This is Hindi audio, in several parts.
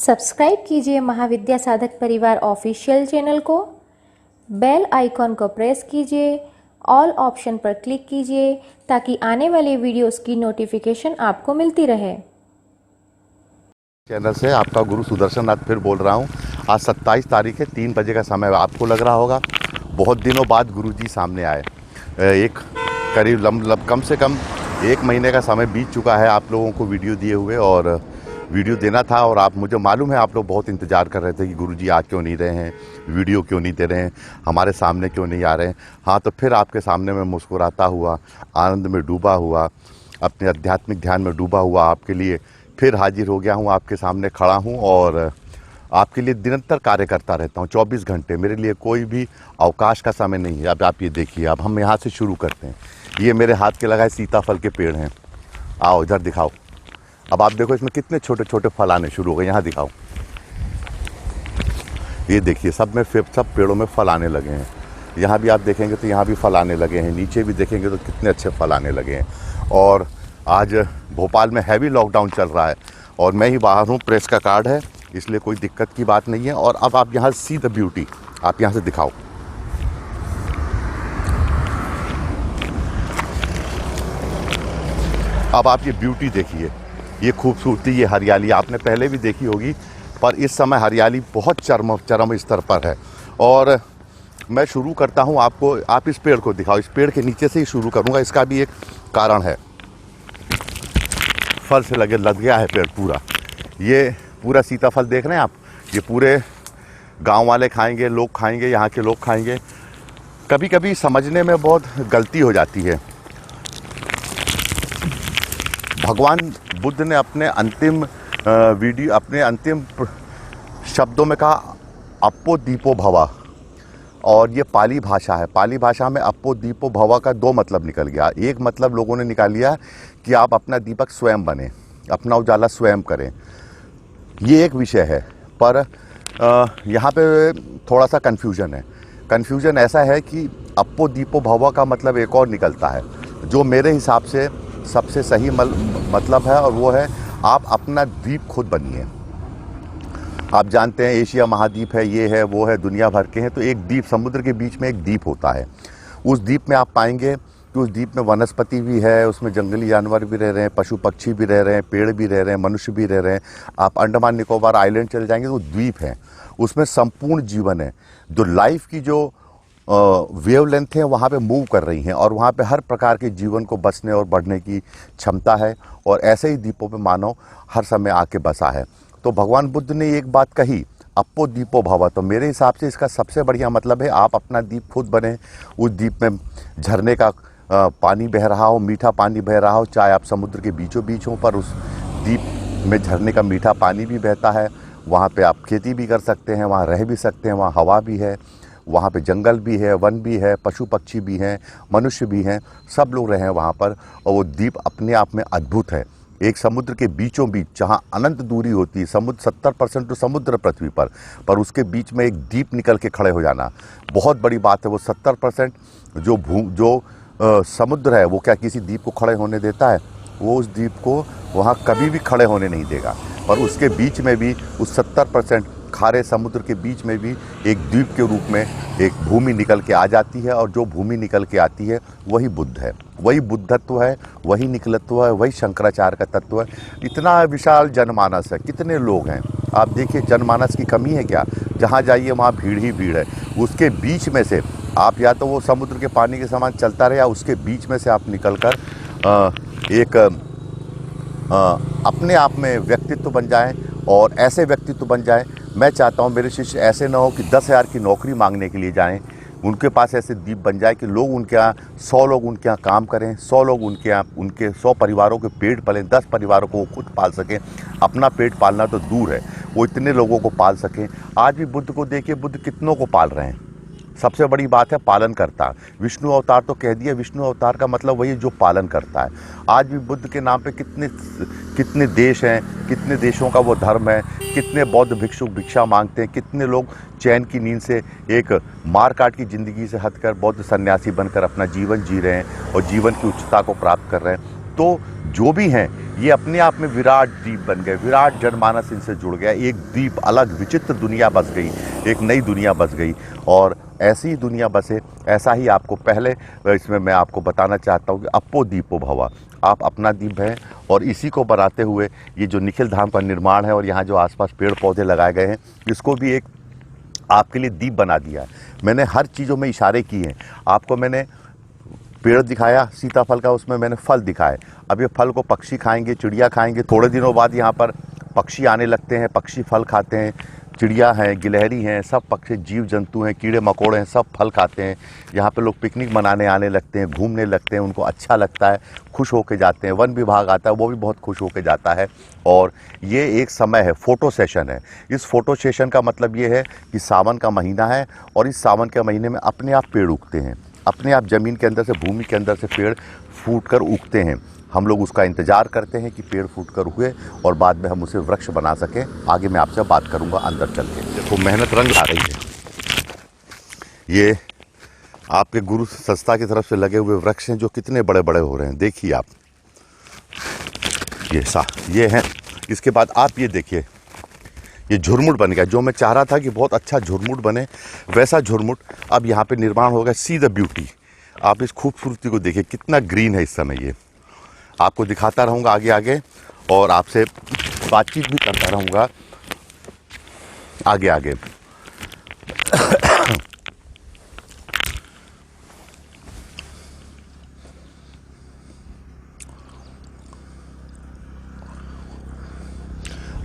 सब्सक्राइब कीजिए महाविद्या साधक परिवार ऑफिशियल चैनल को, बेल आइकॉन को प्रेस कीजिए, ऑल ऑप्शन पर क्लिक कीजिए ताकि आने वाले वीडियोस की नोटिफिकेशन आपको मिलती रहे। चैनल से आपका गुरु सुदर्शन नाथ फिर बोल रहा हूँ। आज 27 तारीख है, 3 बजे का समय। आपको लग रहा होगा बहुत दिनों बाद गुरु जी सामने आए। एक करीब कम से कम 1 महीने का समय बीत चुका है आप लोगों को वीडियो दिए हुए, और वीडियो देना था। और आप, मुझे मालूम है आप लोग बहुत इंतज़ार कर रहे थे कि गुरु जी आ क्यों नहीं रहे हैं, वीडियो क्यों नहीं दे रहे हैं, हमारे सामने क्यों नहीं आ रहे हैं। हाँ, तो फिर आपके सामने मैं मुस्कुराता हुआ, आनंद में डूबा हुआ, अपने आध्यात्मिक ध्यान में डूबा हुआ आपके लिए फिर हाजिर हो गया हूँ। आपके सामने खड़ा हूँ और आपके लिए निरंतर कार्य करता रहता हूँ। 24 घंटे मेरे लिए कोई भी अवकाश का समय नहीं है। अब आप ये देखिए, अब हम यहाँ से शुरू करते हैं। ये मेरे हाथ के लगाए सीताफल के पेड़ हैं। आओ इधर दिखाओ। अब आप देखो इसमें कितने छोटे छोटे फल आने शुरू हो गए। यहाँ दिखाओ, ये देखिए सब पेड़ों में फल आने लगे हैं। यहाँ भी आप देखेंगे तो यहाँ भी फल आने लगे हैं, नीचे भी देखेंगे तो कितने अच्छे फल आने लगे हैं। और आज भोपाल में हैवी लॉकडाउन चल रहा है और मैं ही बाहर हूँ, प्रेस का कार्ड है, इसलिए कोई दिक्कत की बात नहीं है। और अब आप यहाँ सी द ब्यूटी, आप यहाँ से दिखाओ। अब आप ये ब्यूटी देखिए, ये खूबसूरती, ये हरियाली आपने पहले भी देखी होगी, पर इस समय हरियाली बहुत चरम स्तर पर है। और मैं शुरू करता हूँ आपको, आप इस पेड़ को दिखाओ। इस पेड़ के नीचे से ही शुरू करूँगा, इसका भी एक कारण है। फल से लग गया है पेड़ पूरा। ये पूरा सीताफल देख रहे हैं आप, ये पूरे गांव वाले खाएंगे, लोग खाएंगे, यहाँ के लोग खाएंगे। कभी कभी समझने में बहुत गलती हो जाती है। भगवान बुद्ध ने अपने अंतिम शब्दों में कहा अप्पो दीपो भवा, और ये पाली भाषा है। पाली भाषा में अप्पो दीपो भवा का 2 मतलब निकल गया। एक मतलब लोगों ने निकाल लिया कि आप अपना दीपक स्वयं बने, अपना उजाला स्वयं करें। ये एक विषय है, पर यहाँ पे थोड़ा सा कन्फ्यूजन है। कन्फ्यूजन ऐसा है कि अप्पो दीपो भवा का मतलब एक और निकलता है, जो मेरे हिसाब से सबसे सही मतलब है, और वो है आप अपना द्वीप खुद बनिए। आप जानते हैं एशिया महाद्वीप है, ये है वो है, दुनिया भर के हैं। तो एक द्वीप, समुद्र के बीच में एक द्वीप होता है। उस द्वीप में आप पाएंगे कि उस द्वीप में वनस्पति भी है, उसमें जंगली जानवर भी रह रहे हैं, पशु पक्षी भी रह रहे हैं, पेड़ भी रह रहे हैं, मनुष्य भी रह रहे हैं। आप अंडमान निकोबार आइलैंड चले जाएंगे तो द्वीप है, उसमें संपूर्ण जीवन है। जो लाइफ की जो वेवलेंथ है वहाँ पे मूव कर रही हैं, और वहाँ पे हर प्रकार के जीवन को बसने और बढ़ने की क्षमता है। और ऐसे ही द्वीपों पे मानव हर समय आके बसा है। तो भगवान बुद्ध ने एक बात कही, अप्पो दीपो भवा। तो मेरे हिसाब से इसका सबसे बढ़िया मतलब है आप अपना द्वीप खुद बने। उस द्वीप में झरने का पानी बह रहा हो, मीठा पानी बह रहा हो, चाहे आप समुद्र के बीचों बीच हो, पर उस द्वीप में झरने का मीठा पानी भी बहता है। वहाँ पे आप खेती भी कर सकते हैं, वहाँ रह भी सकते हैं, वहाँ हवा भी है, वहाँ पे जंगल भी है, वन भी है, पशु पक्षी भी हैं, मनुष्य भी हैं, सब लोग रहे हैं वहाँ पर। और वो द्वीप अपने आप में अद्भुत है। एक समुद्र के बीचों बीच जहाँ अनंत दूरी होती है, समुद्र 70% तो समुद्र पृथ्वी पर उसके बीच में एक द्वीप निकल के खड़े हो जाना बहुत बड़ी बात है। वो 70% जो समुद्र है वो क्या किसी द्वीप को खड़े होने देता है? वो उस द्वीप को वहाँ कभी भी खड़े होने नहीं देगा। पर उसके बीच में भी, उस 70% खारे समुद्र के बीच में भी एक द्वीप के रूप में एक भूमि निकल के आ जाती है। और जो भूमि निकल के आती है वही बुद्ध है, वही बुद्धत्व है, वही निकलत्व है, वही शंकराचार्य का तत्व है। इतना विशाल जनमानस है, कितने लोग हैं आप देखिए। जनमानस की कमी है क्या? जहाँ जाइए वहाँ भीड़ ही भीड़ है। उसके बीच में से आप, या तो वो समुद्र के पानी के समान चलता रहे, या उसके बीच में से आप निकल कर एक अपने आप में व्यक्तित्व बन जाएं, और ऐसे व्यक्तित्व बन जाएं। मैं चाहता हूं मेरे शिष्य ऐसे ना हो कि 10,000 की नौकरी मांगने के लिए जाएं। उनके पास ऐसे द्वीप बन जाए कि लोग उनके यहाँ 100 लोग उनके यहाँ काम करें, 100 लोग उनके यहाँ, उनके 100 परिवारों के पेट पालें, 10 परिवारों को वो खुद पाल सकें। अपना पेट पालना तो दूर है, वो इतने लोगों को पाल सकें। आज भी बुद्ध को देखिए, बुद्ध कितनों को पाल रहे हैं। सबसे बड़ी बात है पालन करता। विष्णु अवतार तो कह दिया, विष्णु अवतार का मतलब वही जो पालन करता है। आज भी बुद्ध के नाम पे कितने देश हैं, कितने देशों का वो धर्म है, कितने बौद्ध भिक्षु भिक्षा मांगते हैं, कितने लोग चैन की नींद से, एक मार काट की ज़िंदगी से हटकर बौद्ध सन्यासी बनकर अपना जीवन जी रहे हैं और जीवन की उच्चता को प्राप्त कर रहे हैं। तो जो भी हैं ये अपने आप में विराट द्वीप बन गए, विराट जनमानस इनसे जुड़ गया, एक द्वीप अलग विचित्र दुनिया बस गई, एक नई दुनिया बस गई। और ऐसी ही दुनिया बसे, ऐसा ही आपको पहले इसमें मैं आपको बताना चाहता हूँ कि अप्पो दीपो भवा, आप अपना द्वीप है। और इसी को बनाते हुए ये जो निखिल धाम का निर्माण है और यहाँ जो आसपास पेड़ पौधे लगाए गए हैं, इसको भी एक आपके लिए द्वीप बना दिया है। मैंने हर चीज़ों में इशारे किए हैं। आपको मैंने पेड़ दिखाया सीताफल का, उसमें मैंने फल दिखाए। अब ये फल को पक्षी खाएंगे, चिड़िया खाएंगे। थोड़े दिनों बाद यहाँ पर पक्षी आने लगते हैं, पक्षी फल खाते हैं, चिड़िया हैं, गिलहरी हैं, सब पक्षी जीव जंतु हैं, कीड़े मकोड़े हैं, सब फल खाते हैं। यहाँ पे लोग पिकनिक मनाने आने लगते हैं, घूमने लगते हैं, उनको अच्छा लगता है, खुश होके जाते हैं। वन विभाग आता है, वो भी बहुत खुश होके जाता है। और ये एक समय है, फ़ोटो सेशन है। इस फ़ोटो सेशन का मतलब ये है कि सावन का महीना है और इस सावन के महीने में अपने आप पेड़ उगते हैं, अपने आप ज़मीन के अंदर से, भूमि के अंदर से पेड़ फूट कर उगते हैं। हम लोग उसका इंतज़ार करते हैं कि पेड़ फूट कर उगे और बाद में हम उसे वृक्ष बना सकें। आगे मैं आपसे बात करूंगा अंदर चल के। देखो मेहनत रंग ला रही है। ये आपके गुरु संस्था की तरफ से लगे हुए वृक्ष हैं जो कितने बड़े बड़े हो रहे हैं, देखिए आप। ये हैं। इसके बाद आप ये देखिए, ये झुरमुट बन गया। जो मैं चाह रहा था कि बहुत अच्छा झुरमुट बने, वैसा झुरमुट अब यहाँ पे निर्माण होगा। सी द ब्यूटी, आप इस खूबसूरती को देखिए, कितना ग्रीन है इस समय। ये आपको दिखाता रहूँगा आगे आगे और आपसे बातचीत भी करता रहूँगा आगे आगे।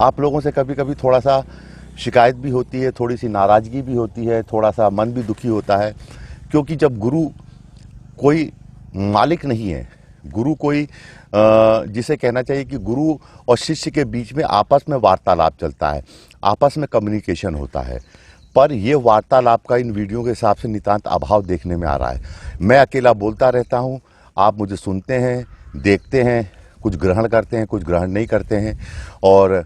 आप लोगों से कभी कभी थोड़ा सा शिकायत भी होती है, थोड़ी सी नाराज़गी भी होती है, थोड़ा सा मन भी दुखी होता है, क्योंकि जब गुरु कोई मालिक नहीं है, गुरु कोई जिसे कहना चाहिए कि गुरु और शिष्य के बीच में आपस में वार्तालाप चलता है, आपस में कम्युनिकेशन होता है। पर ये वार्तालाप का इन वीडियो के हिसाब से नितांत अभाव देखने में आ रहा है। मैं अकेला बोलता रहता हूँ, आप मुझे सुनते हैं, देखते हैं, कुछ ग्रहण करते हैं, कुछ ग्रहण नहीं करते हैं। और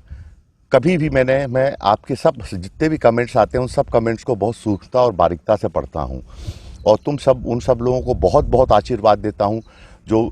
कभी भी मैं आपके सब जितने भी कमेंट्स आते हैं उन सब कमेंट्स को बहुत सूक्ष्मता और बारीकता से पढ़ता हूँ। और उन सब लोगों को बहुत बहुत आशीर्वाद देता हूँ जो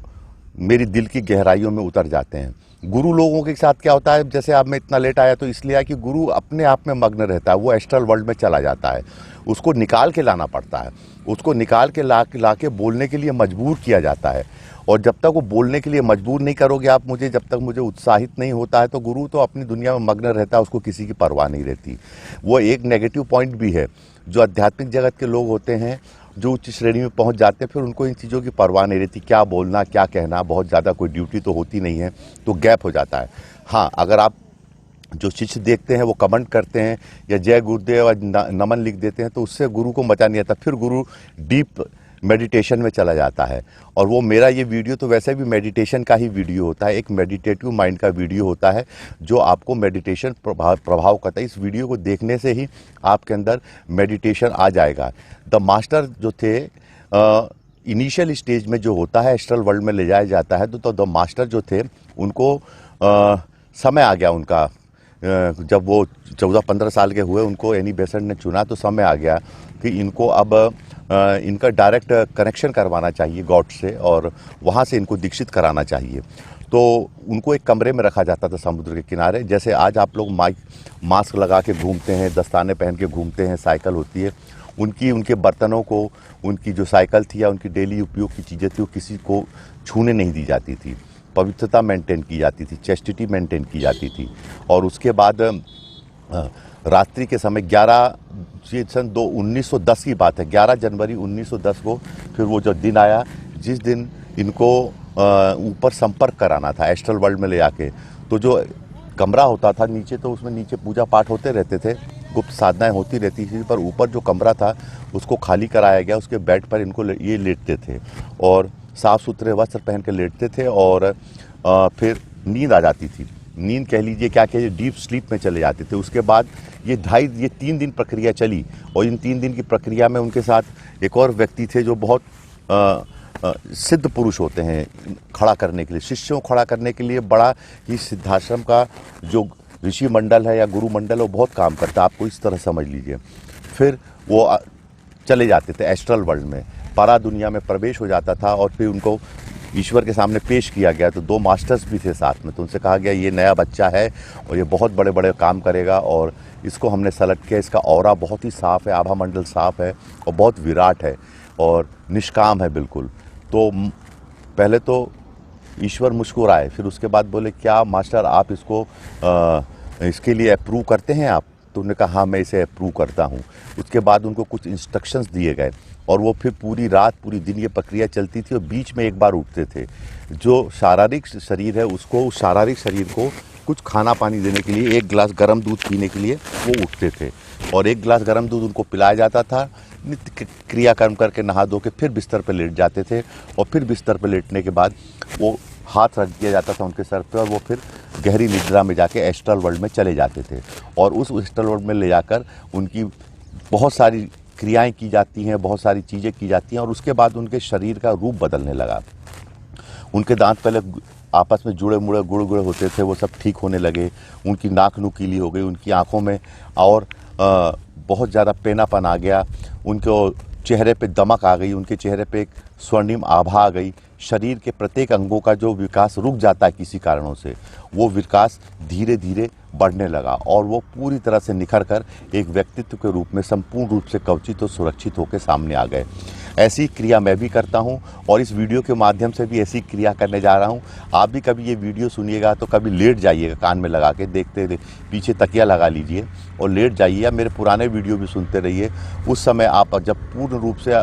मेरी दिल की गहराइयों में उतर जाते हैं। गुरु लोगों के साथ क्या होता है, जैसे अब मैं इतना लेट आया तो इसलिए आया कि गुरु अपने आप में मग्न रहता है, वो एस्ट्रल वर्ल्ड में चला जाता है। उसको निकाल के लाना पड़ता है, उसको निकाल के ला के बोलने के लिए मजबूर किया जाता है। और जब तक वो बोलने के लिए मजबूर नहीं करोगे आप मुझे, जब तक मुझे उत्साहित नहीं होता है, तो गुरु तो अपनी दुनिया में मग्न रहता है, उसको किसी की परवाह नहीं रहती। वो एक नेगेटिव पॉइंट भी है। जो आध्यात्मिक जगत के लोग होते हैं, जो उच्च श्रेणी में पहुंच जाते हैं, फिर उनको इन चीज़ों की परवाह नहीं रहती, क्या बोलना क्या कहना, बहुत ज़्यादा कोई ड्यूटी तो होती नहीं है, तो गैप हो जाता है। हाँ, अगर आप जो शिष्य देखते हैं वो कमेंट करते हैं या जय गुरुदेव नमन लिख देते हैं, तो उससे गुरु को मजा नहीं आता, फिर गुरु डीप मेडिटेशन में चला जाता है। और वो मेरा ये वीडियो तो वैसे भी मेडिटेशन का ही वीडियो होता है, एक मेडिटेटिव माइंड का वीडियो होता है जो आपको मेडिटेशन प्रभाव करता है। इस वीडियो को देखने से ही आपके अंदर मेडिटेशन आ जाएगा। द मास्टर जो थे, इनिशियल स्टेज में जो होता है एस्ट्रल वर्ल्ड में ले जाया जाता है, तो द मास्टर जो थे उनको समय आ गया उनका। जब वो 14-15 साल के हुए, उनको एनी बेसेंट ने चुना, तो समय आ गया कि इनको अब इनका डायरेक्ट कनेक्शन करवाना चाहिए गॉड से और वहाँ से इनको दीक्षित कराना चाहिए। तो उनको एक कमरे में रखा जाता था समुद्र के किनारे। जैसे आज आप लोग मास्क लगा के घूमते हैं, दस्ताने पहन के घूमते हैं, साइकिल होती है, उनके बर्तनों को, उनकी जो साइकिल थी या उनकी डेली उपयोग की चीज़ें थी, वो किसी को छूने नहीं दी जाती थी। पवित्रता मेंटेन की जाती थी, चेस्टिटी मेंटेन की जाती थी। और उसके बाद रात्रि के समय 1910 की बात है, 11 जनवरी 1910 को फिर वो जो दिन आया जिस दिन इनको ऊपर संपर्क कराना था एस्ट्रल वर्ल्ड में ले आके। तो जो कमरा होता था नीचे, तो उसमें नीचे पूजा पाठ होते रहते थे, गुप्त साधनाएं होती रहती थी, पर ऊपर जो कमरा था उसको खाली कराया गया। उसके बेड पर इनको ये लेटते थे और साफ़ सुथरे वस्त्र पहन के लेटते थे और फिर नींद आ जाती थी। नींद कह लीजिए, क्या कहिए, डीप स्लीप में चले जाते थे। उसके बाद ये 3 दिन प्रक्रिया चली और इन 3 दिन की प्रक्रिया में उनके साथ एक और व्यक्ति थे जो बहुत सिद्ध पुरुष होते हैं खड़ा करने के लिए, शिष्यों को खड़ा करने के लिए। बड़ा ही सिद्धाश्रम का जो ऋषि मंडल है या गुरु मंडल, वो बहुत काम करता है, आपको इस तरह समझ लीजिए। फिर वो चले जाते थे एस्ट्रल वर्ल्ड में, पारा दुनिया में प्रवेश हो जाता था और फिर उनको ईश्वर के सामने पेश किया गया। तो 2 मास्टर्स भी थे साथ में, तो उनसे कहा गया ये नया बच्चा है और ये बहुत बड़े बड़े काम करेगा, और इसको हमने सेलेक्ट किया। इसका ऑरा बहुत ही साफ़ है, आभा मंडल साफ़ है और बहुत विराट है और निष्काम है बिल्कुल। तो पहले तो ईश्वर मुस्कुराए, फिर उसके बाद बोले क्या मास्टर आप इसके लिए अप्रूव करते हैं आप? तो उन्होंने कहा हाँ मैं इसे अप्रूव करता हूँ। उसके बाद उनको कुछ इंस्ट्रक्शंस दिए गए और वो फिर पूरी रात पूरी दिन ये प्रक्रिया चलती थी और बीच में एक बार उठते थे। जो शारीरिक शरीर है उसको, उस शारीरिक शरीर को कुछ खाना पानी देने के लिए, 1 गिलास गर्म दूध पीने के लिए वो उठते थे और 1 गिलास गर्म दूध उनको पिलाया जाता था। नित्य क्रियाकर्म करके नहा धो के फिर बिस्तर पर लेट जाते थे और फिर बिस्तर पर लेटने के बाद वो हाथ रख दिया जाता था उनके सर पे और वो फिर गहरी निद्रा में जाके एस्ट्रल वर्ल्ड में चले जाते थे। और उस एस्ट्रल वर्ल्ड में ले जाकर उनकी बहुत सारी क्रियाएं की जाती हैं, बहुत सारी चीज़ें की जाती हैं और उसके बाद उनके शरीर का रूप बदलने लगा। उनके दांत पहले आपस में जुड़े मुड़े गुड़ होते थे, वो सब ठीक होने लगे। उनकी नाक नुकीली हो गई, उनकी आंखों में और बहुत ज़्यादा पेनापन आ गया, उनको चेहरे पे दमक आ गई, उनके चेहरे पे एक स्वर्णिम आभा आ गई। शरीर के प्रत्येक अंगों का जो विकास रुक जाता है किसी कारणों से, वो विकास धीरे धीरे बढ़ने लगा और वो पूरी तरह से निखर कर एक व्यक्तित्व के रूप में संपूर्ण रूप से कवचित और सुरक्षित होकर सामने आ गए। ऐसी क्रिया मैं भी करता हूं और इस वीडियो के माध्यम से भी ऐसी क्रिया करने जा रहा हूं। आप भी कभी ये वीडियो सुनिएगा तो कभी लेट जाइएगा, कान में लगा के देखते पीछे तकिया लगा लीजिए और लेट जाइए, या मेरे पुराने वीडियो भी सुनते रहिए। उस समय आप जब पूर्ण रूप से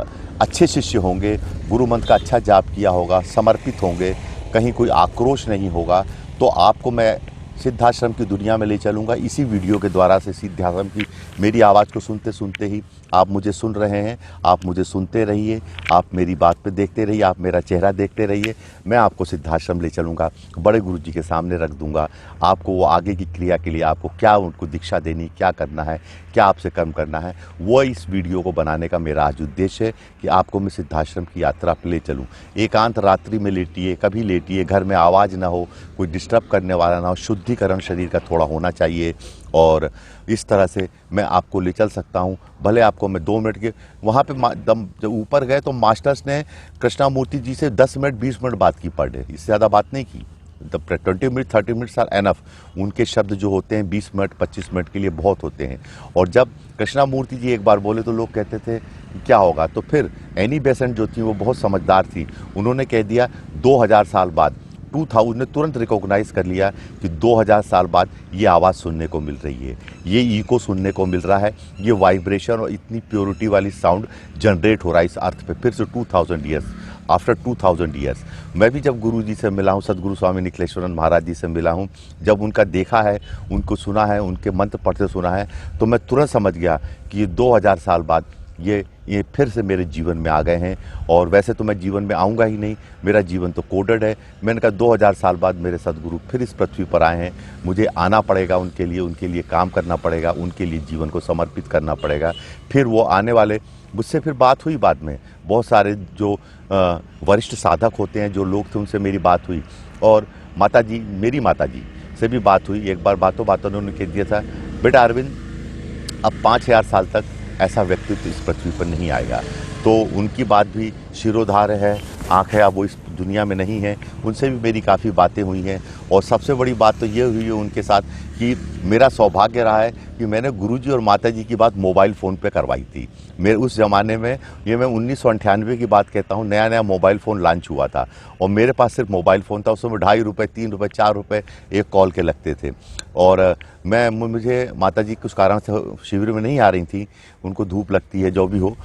अच्छे शिष्य होंगे, गुरु मंत्र का अच्छा जाप किया होगा, समर्पित होंगे, कहीं कोई आक्रोश नहीं होगा, तो आपको मैं सिद्धाश्रम की दुनिया में ले चलूँगा। इसी वीडियो के द्वारा से सिद्धाश्रम की मेरी आवाज़ को सुनते सुनते ही आप मुझे सुन रहे हैं, आप मुझे सुनते रहिए, आप मेरी बात पे देखते रहिए, आप मेरा चेहरा देखते रहिए। मैं आपको सिद्धाश्रम ले चलूँगा, बड़े गुरु जी के सामने रख दूँगा। आपको वो आगे की क्रिया के लिए आपको क्या उनको दीक्षा देनी, क्या करना है, क्या आपसे कर्म करना है, वो इस वीडियो को बनाने का मेरा आज उद्देश्य है कि आपको मैं सिद्धाश्रम की यात्रा पर ले चलूँ। एकांत रात्रि में लेटिए, कभी लेटिए, घर में आवाज़ ना हो, कोई डिस्टर्ब करने वाला ना हो, शुद्धिकरण शरीर का थोड़ा होना चाहिए और इस तरह से मैं आपको ले चल सकता हूँ। भले आपको मैं 2 मिनट के वहाँ पे जब ऊपर गए तो मास्टर्स ने कृष्णामूर्ति जी से 10 मिनट 20 मिनट बात की पर डे, इससे ज़्यादा बात नहीं की। 20 मिनट 30 मिनट्स आर एनफ। उनके शब्द जो होते हैं 20 मिनट 25 मिनट के लिए बहुत होते हैं। और जब कृष्णामूर्ति जी एक बार बोले तो लोग कहते थे क्या होगा, तो फिर एनी बेसेंट जो थी वो बहुत समझदार थी, उन्होंने कह दिया 2000 साल बाद, 2000 ने तुरंत रिकॉग्नाइज कर लिया कि 2000 साल बाद ये आवाज़ सुनने को मिल रही है, ये इको सुनने को मिल रहा है, ये वाइब्रेशन और इतनी प्योरिटी वाली साउंड जनरेट हो रहा है इस अर्थ पे फिर से 2000 ईयर्स आफ्टर 2000 ईयर्स। मैं भी जब गुरु जी से मिला हूँ, सदगुरु स्वामी निखिलेश्वरन महाराज जी से मिला हूँ, जब उनका देखा है, उनको सुना है, उनके मंत्र पढ़ते सुना है, तो मैं तुरंत समझ गया कि ये 2000 साल बाद ये फिर से मेरे जीवन में आ गए हैं। और वैसे तो मैं जीवन में आऊँगा ही नहीं, मेरा जीवन तो कोडेड है। मैंने कहा 2000 साल बाद मेरे सदगुरु फिर इस पृथ्वी पर आए हैं, मुझे आना पड़ेगा उनके लिए काम करना पड़ेगा, उनके लिए जीवन को समर्पित करना पड़ेगा। फिर वो आने वाले, मुझसे फिर बात हुई बाद में, बहुत सारे जो वरिष्ठ साधक होते हैं, जो लोग थे, उनसे मेरी बात हुई और मेरी माता जी से भी बात हुई। एक बार बातों में उन्होंने कह दिया था, बेटा अरविंद अब 5000 साल तक ऐसा व्यक्तित्व इस पृथ्वी पर नहीं आएगा। तो उनकी बात भी शिरोधार्य है, आँख है, अब वो इस दुनिया में नहीं है। उनसे भी मेरी काफ़ी बातें हुई हैं और सबसे बड़ी बात तो ये हुई है उनके साथ कि मेरा सौभाग्य रहा है कि मैंने गुरुजी और माताजी की बात मोबाइल फ़ोन पे करवाई थी। मेरे उस ज़माने में, ये मैं 1998 की बात कहता हूँ, नया मोबाइल फ़ोन लॉन्च हुआ था और मेरे पास सिर्फ मोबाइल फ़ोन था। उसमें ₹2.5 ₹3 ₹4 एक कॉल के लगते थे। और मुझे माताजी कुछ कारण से शिविर में नहीं आ रही थी, उनको धूप लगती है, जो भी हो,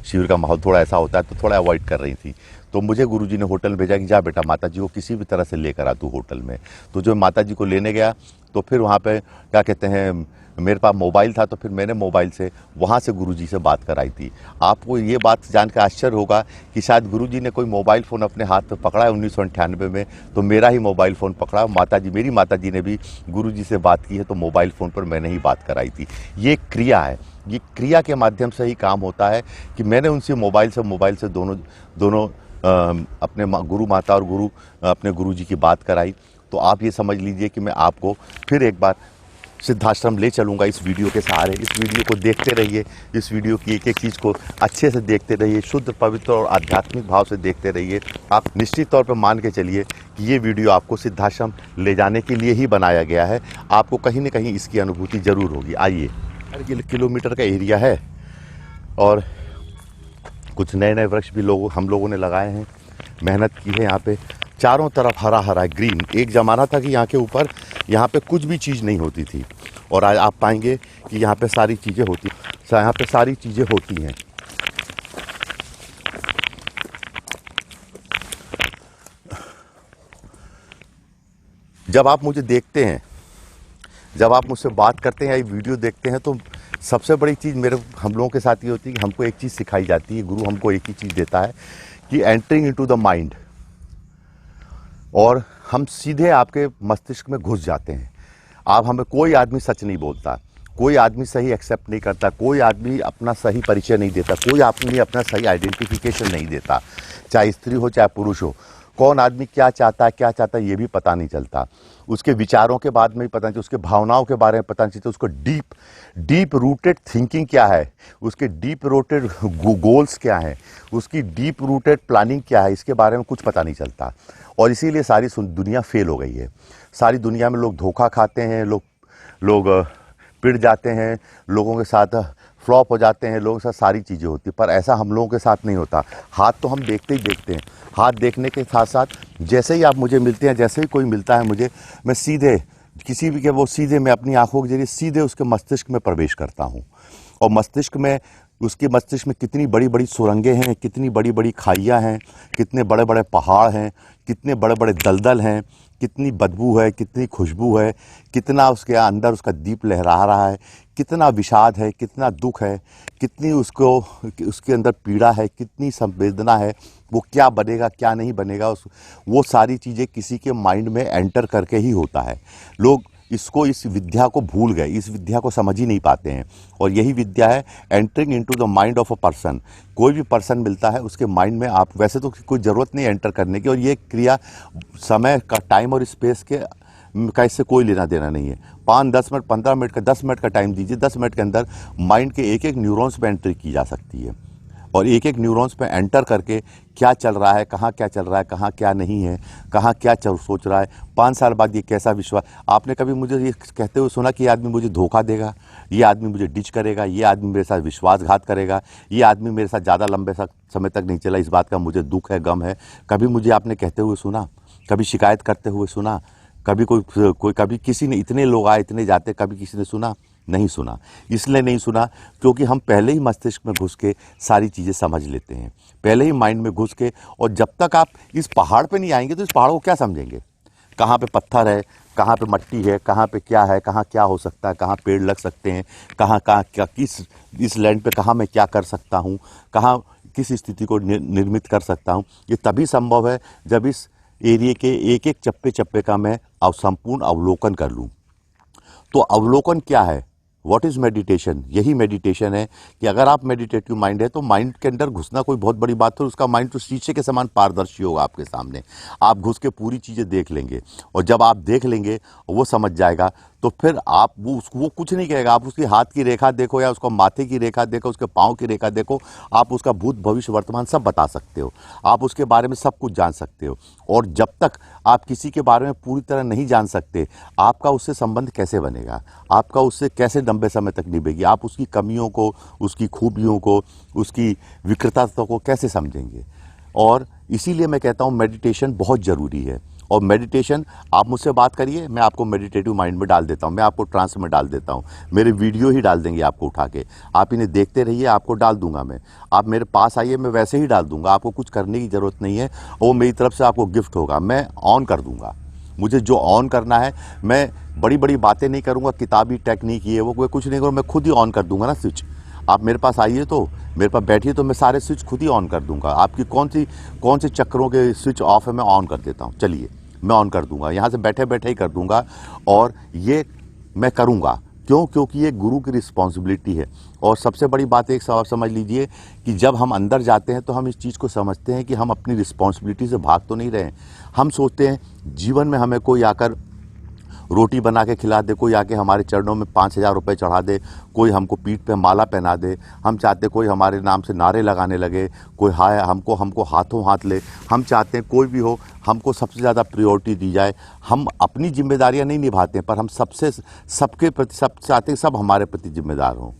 शिविर का माहौल थोड़ा ऐसा होता है, तो थोड़ा अवॉइड कर रही थी। तो मुझे गुरुजी ने होटल भेजा कि जा बेटा माताजी को किसी भी तरह से लेकर आ तू होटल में। तो जो माताजी को लेने गया तो फिर वहाँ पे क्या कहते हैं, मेरे पास मोबाइल था, तो फिर मैंने मोबाइल से वहाँ से गुरुजी से बात कराई थी। आपको ये बात जानकर आश्चर्य होगा कि शायद गुरुजी ने कोई मोबाइल फ़ोन अपने हाथ में पकड़ा है 1998 में, तो मेरा ही मोबाइल फ़ोन पकड़ा। मेरी माताजी ने भी गुरुजी से बात की है, तो मोबाइल फ़ोन पर मैंने ही बात कराई थी। ये क्रिया है, ये क्रिया के माध्यम से ही काम होता है कि मैंने उनसे मोबाइल से दोनों अपने गुरु माता और अपने गुरु जी की बात कराई। तो आप ये समझ लीजिए कि मैं आपको फिर एक बार सिद्धाश्रम ले चलूँगा इस वीडियो के सहारे। इस वीडियो को देखते रहिए, इस वीडियो की एक एक चीज़ को अच्छे से देखते रहिए, शुद्ध पवित्र और आध्यात्मिक भाव से देखते रहिए। आप निश्चित तौर पर मान के चलिए कि ये वीडियो आपको सिद्धाश्रम ले जाने के लिए ही बनाया गया है। आपको कहीं ना कहीं इसकी अनुभूति ज़रूर होगी। आइए, 4 किलोमीटर का एरिया है और कुछ नए नए वृक्ष भी हम लोगों ने लगाए हैं, मेहनत की है। यहाँ पे चारों तरफ हरा हरा ग्रीन। एक ज़माना था कि यहाँ के ऊपर यहाँ पे कुछ भी चीज़ नहीं होती थी और आज आप पाएंगे कि यहाँ पे सारी चीज़ें होती, यहाँ पे सारी चीज़ें होती हैं। जब आप मुझे देखते हैं, जब आप मुझसे बात करते हैं या ये वीडियो देखते हैं, तो सबसे बड़ी चीज़ हम लोगों के साथ ये होती है कि हमको एक चीज़ सिखाई जाती है। गुरु हमको एक ही चीज़ देता है कि एंटरिंग इनटू द माइंड, और हम सीधे आपके मस्तिष्क में घुस जाते हैं। आप हमें, कोई आदमी सच नहीं बोलता, कोई आदमी सही एक्सेप्ट नहीं करता, कोई आदमी अपना सही परिचय नहीं देता, कोई आदमी अपना सही आइडेंटिफिकेशन नहीं देता, चाहे स्त्री हो चाहे पुरुष हो। कौन आदमी क्या चाहता है ये भी पता नहीं चलता। उसके विचारों के बाद में भी पता नहीं चलता, उसके भावनाओं के बारे में पता नहीं चलता, उसको डीप रूटेड थिंकिंग क्या है, उसके डीप रूटेड गोल्स क्या हैं, उसकी डीप रूटेड प्लानिंग क्या है, इसके बारे में कुछ पता नहीं चलता। और इसीलिए सारी दुनिया फेल हो गई है। सारी दुनिया में लोग धोखा खाते हैं, लोग पिट जाते हैं, लोगों के साथ फ्लॉप हो जाते हैं, लोगों के साथ सारी चीज़ें होती, पर ऐसा हम लोगों के साथ नहीं होता। हाथ तो हम देखते ही देखते हैं। हाथ देखने के साथ साथ जैसे ही आप मुझे मिलते हैं, जैसे ही कोई मिलता है मुझे, मैं सीधे किसी भी के वो सीधे मैं अपनी आंखों के जरिए सीधे उसके मस्तिष्क में प्रवेश करता हूँ। और मस्तिष्क में, उसके मस्तिष्क में कितनी बड़ी बड़ी सुरंगें हैं, कितनी बड़ी बड़ी खाइयाँ हैं, कितने बड़े बड़े पहाड़ हैं, कितने बड़े बड़े दलदल हैं, कितनी बदबू है, कितनी खुशबू है, कितना उसके अंदर उसका दीप लहरा रहा है, कितना विषाद है, कितना दुख है, कितनी उसके अंदर पीड़ा है, कितनी संवेदना है, वो क्या बनेगा क्या नहीं बनेगा, वो सारी चीज़ें किसी के माइंड में एंटर करके ही होता है। लोग इस विद्या को भूल गए, इस विद्या को समझ ही नहीं पाते हैं। और यही विद्या है entering into the mind of a person. कोई भी पर्सन मिलता है, उसके माइंड में आप, वैसे तो कोई ज़रूरत नहीं एंटर करने की, और ये क्रिया समय का, टाइम और स्पेस का इससे कोई लेना देना नहीं है। 5, 10 मिनट, 15 मिनट का, 10 मिनट का टाइम दीजिए। 10 मिनट के अंदर माइंड के एक एक न्यूरॉन्स पे एंट्री की जा सकती है, और एक एक न्यूरॉन्स पे एंटर करके क्या चल रहा है, कहाँ क्या चल रहा है, कहाँ क्या नहीं है, कहाँ क्या सोच रहा है, 5 साल बाद ये कैसा विश्वास। आपने कभी मुझे ये कहते हुए सुना कि ये आदमी मुझे धोखा देगा, ये आदमी मुझे डिच करेगा, ये आदमी मेरे साथ विश्वासघात करेगा, ये आदमी मेरे साथ ज़्यादा लंबे समय तक नहीं चला, इस बात का मुझे दुख है, गम है? कभी मुझे आपने कहते हुए सुना? कभी शिकायत करते हुए सुना? कभी कभी किसी ने, इतने लोग आए इतने जाते, कभी किसी ने सुना? नहीं सुना। इसलिए नहीं सुना क्योंकि हम पहले ही मस्तिष्क में घुस के सारी चीज़ें समझ लेते हैं, पहले ही माइंड में घुस के। और जब तक आप इस पहाड़ पे नहीं आएंगे तो इस पहाड़ को क्या समझेंगे? कहाँ पे पत्थर है, कहाँ पे मट्टी है, कहाँ पे क्या है, कहाँ क्या हो सकता है, कहाँ पेड़ लग सकते हैं, कहाँ क्या, इस लैंड पे कहाँ मैं क्या कर सकता हूँ, कहाँ किस स्थिति को निर्मित कर सकता हूँ। ये तभी संभव है जब इस एरिया के एक एक चप्पे चप्पे का मैं संपूर्ण अवलोकन कर लूँ। तो अवलोकन क्या है? What is meditation? यही मेडिटेशन है कि अगर आप मेडिटेटिव माइंड है तो माइंड के अंदर घुसना कोई बहुत बड़ी बात है। उसका माइंड तो शीशे के समान पारदर्शी होगा आपके सामने। आप घुस के पूरी चीज़ें देख लेंगे, और जब आप देख लेंगे वो समझ जाएगा, तो फिर आप वो कुछ नहीं कहेगा। आप उसकी हाथ की रेखा देखो, या उसको माथे की रेखा देखो, उसके पाँव की रेखा देखो, आप उसका भूत भविष्य वर्तमान सब बता सकते हो, आप उसके बारे में सब कुछ जान सकते हो। और जब तक आप किसी के बारे में पूरी तरह नहीं जान सकते, आपका उससे संबंध कैसे बनेगा? आपका उससे कैसे लंबे समय तक निभेगी? आप उसकी कमियों को, उसकी खूबियों को, उसकी विकृतता को कैसे समझेंगे? और इसीलिए मैं कहता हूँ मेडिटेशन बहुत ज़रूरी है। और मेडिटेशन, आप मुझसे बात करिए, मैं आपको मेडिटेटिव माइंड में डाल देता हूँ, मैं आपको ट्रांस में डाल देता हूँ। मेरे वीडियो ही डाल देंगे आपको उठा के, आप इन्हें देखते रहिए, आपको डाल दूंगा मैं। आप मेरे पास आइए, मैं वैसे ही डाल दूंगा, आपको कुछ करने की ज़रूरत नहीं है। वो मेरी तरफ से आपको गिफ्ट होगा, मैं ऑन कर दूंगा। मुझे जो ऑन करना है, मैं बड़ी बड़ी बातें नहीं करूँगा, किताबी टेक्निक ये वो कुछ नहीं करूँगा, मैं खुद ही ऑन कर दूंगा ना स्विच। आप मेरे पास आइए, तो मेरे पास बैठिए, तो मैं सारे स्विच खुद ही ऑन कर दूंगा। आपकी कौन से चक्रों के स्विच ऑफ है, मैं ऑन कर देता हूँ। चलिए, मैं ऑन कर दूंगा, यहाँ से बैठे बैठे ही कर दूंगा। और ये मैं करूँगा क्यों? क्योंकि ये गुरु की रिस्पॉन्सिबिलिटी है। और सबसे बड़ी बात एक आप समझ लीजिए कि जब हम अंदर जाते हैं तो हम इस चीज़ को समझते हैं कि हम अपनी रिस्पॉन्सिबिलिटी से भाग तो नहीं रहे हैं। हम सोचते हैं जीवन में हमें कोई आकर रोटी बना के खिला दे, कोई आके हमारे चरणों में 5,000 रुपये चढ़ा दे, कोई हमको पीठ पे माला पहना दे। हम चाहते कोई हमारे नाम से नारे लगाने लगे, कोई हाय हमको हाथों हाथ ले। हम चाहते हैं कोई भी हो हमको सबसे ज़्यादा प्रायोरिटी दी जाए। हम अपनी जिम्मेदारियां नहीं निभाते हैं, पर हम सबके प्रति सब चाहते हैं सब हमारे प्रति जिम्मेदार हों।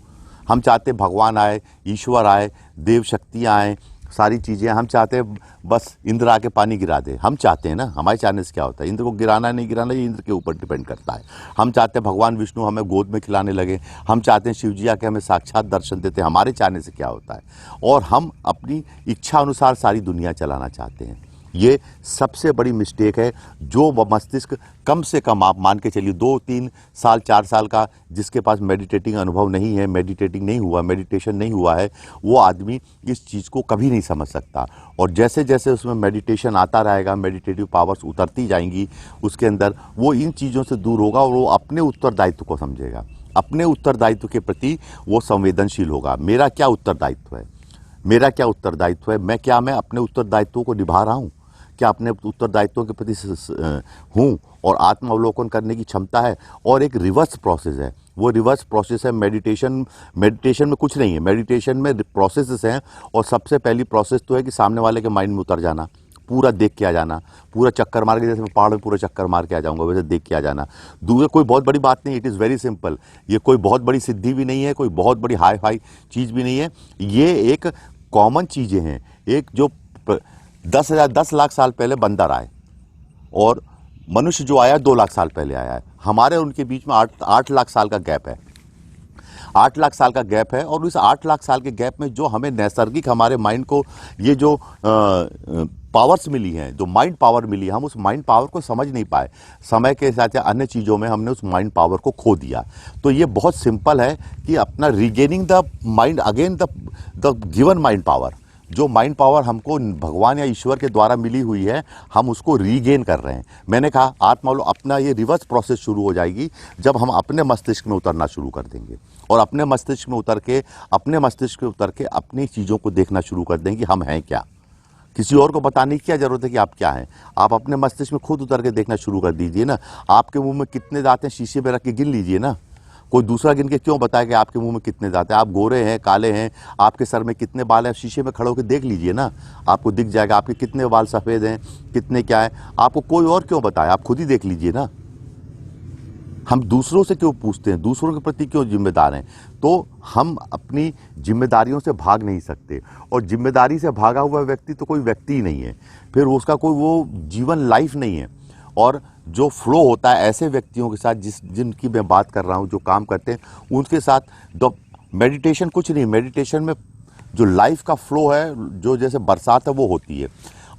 हम चाहते हैं भगवान आए, ईश्वर आए, देव शक्तियाँ आएँ, सारी चीज़ें। हम चाहते हैं बस इंद्र आके पानी गिरा दे। हम चाहते हैं ना, हमारे चाहने से क्या होता है, इंद्र को गिराना नहीं गिराना ये इंद्र के ऊपर डिपेंड करता है। हम चाहते हैं भगवान विष्णु हमें गोद में खिलाने लगे। हम चाहते हैं शिव जी आके हमें साक्षात दर्शन देते हैं। हमारे चाहने से क्या होता है, और हम अपनी इच्छा अनुसार सारी दुनिया चलाना चाहते हैं। ये सबसे बड़ी मिस्टेक है जो मस्तिष्क कम से कम आप मान के चलिए 2-3 साल 4 साल का जिसके पास मेडिटेटिंग अनुभव नहीं है, मेडिटेटिंग नहीं हुआ, मेडिटेशन नहीं हुआ है, वो आदमी इस चीज़ को कभी नहीं समझ सकता। और जैसे जैसे उसमें मेडिटेशन आता रहेगा, मेडिटेटिव पावर्स उतरती जाएंगी उसके अंदर, वो इन चीज़ों से दूर होगा और वो अपने उत्तरदायित्व को समझेगा। अपने उत्तरदायित्व के प्रति वो संवेदनशील होगा। मेरा क्या उत्तरदायित्व है, मेरा क्या उत्तरदायित्व है, मैं अपने उत्तरदायित्वों को निभा रहा हूँ, क्या अपने उत्तरदायित्वों के प्रति हूँ, और आत्मावलोकन करने की क्षमता है। और एक रिवर्स प्रोसेस है, वो रिवर्स प्रोसेस है मेडिटेशन में कुछ नहीं है, मेडिटेशन में प्रोसेसेस हैं। और सबसे पहली प्रोसेस तो है कि सामने वाले के माइंड में उतर जाना, पूरा देख के आ जाना, पूरा चक्कर मार के, जैसे मैं पहाड़ में पूरा चक्कर मार के आ जाऊंगा वैसे देख के आ जाना। दूसरा कोई बहुत बड़ी बात नहीं, इट इज़ वेरी सिंपल। ये कोई बहुत बड़ी सिद्धि भी नहीं है, कोई बहुत बड़ी हाई फाई चीज़ भी नहीं है। ये एक कॉमन चीज़ें हैं। एक जो 10 लाख साल पहले बंदर आए और मनुष्य जो आया 2 लाख साल पहले आया है, हमारे उनके बीच में 8 लाख साल का गैप है। 8 लाख साल का गैप है, और उस 8 लाख साल के गैप में जो हमें नैसर्गिक हमारे माइंड को ये जो पावर्स मिली हैं, जो माइंड पावर मिली, हम उस माइंड पावर को समझ नहीं पाए। समय के साथ अन्य चीज़ों में हमने उस माइंड पावर को खो दिया। तो ये बहुत सिंपल है कि अपना regaining the mind again, the given mind power, जो माइंड पावर हमको भगवान या ईश्वर के द्वारा मिली हुई है, हम उसको रीगेन कर रहे हैं। मैंने कहा आत्मा अपना ये रिवर्स प्रोसेस शुरू हो जाएगी जब हम अपने मस्तिष्क में उतरना शुरू कर देंगे, और अपने मस्तिष्क में उतर के अपनी चीज़ों को देखना शुरू कर देंगे हम हैं क्या। किसी और को बताने की क्या जरूरत है कि आप क्या हैं। आप अपने मस्तिष्क में खुद उतर के देखना शुरू कर दीजिए ना। आपके मुंह में कितने दांत हैं शीशे में रख के गिन लीजिए ना। कोई दूसरा गिन के क्यों बताए कि आपके मुंह में कितने दांत हैं। आप गोरे हैं, काले हैं, आपके सर में कितने बाल हैं, शीशे में खड़े होकर देख लीजिए ना, आपको दिख जाएगा आपके कितने बाल सफ़ेद हैं, कितने क्या है। आपको कोई और क्यों बताए, आप खुद ही देख लीजिए ना। हम दूसरों से क्यों पूछते हैं, दूसरों के प्रति क्यों जिम्मेदार हैं। तो हम अपनी जिम्मेदारियों से भाग नहीं सकते, और जिम्मेदारी से भागा हुआ व्यक्ति तो कोई व्यक्ति ही नहीं है, फिर उसका कोई वो जीवन लाइफ नहीं है। और जो फ्लो होता है ऐसे व्यक्तियों के साथ जिनकी मैं बात कर रहा हूँ, जो काम करते हैं उनके साथ, तो मेडिटेशन कुछ नहीं, मेडिटेशन में जो लाइफ का फ्लो है, जो जैसे बरसात है वो होती है।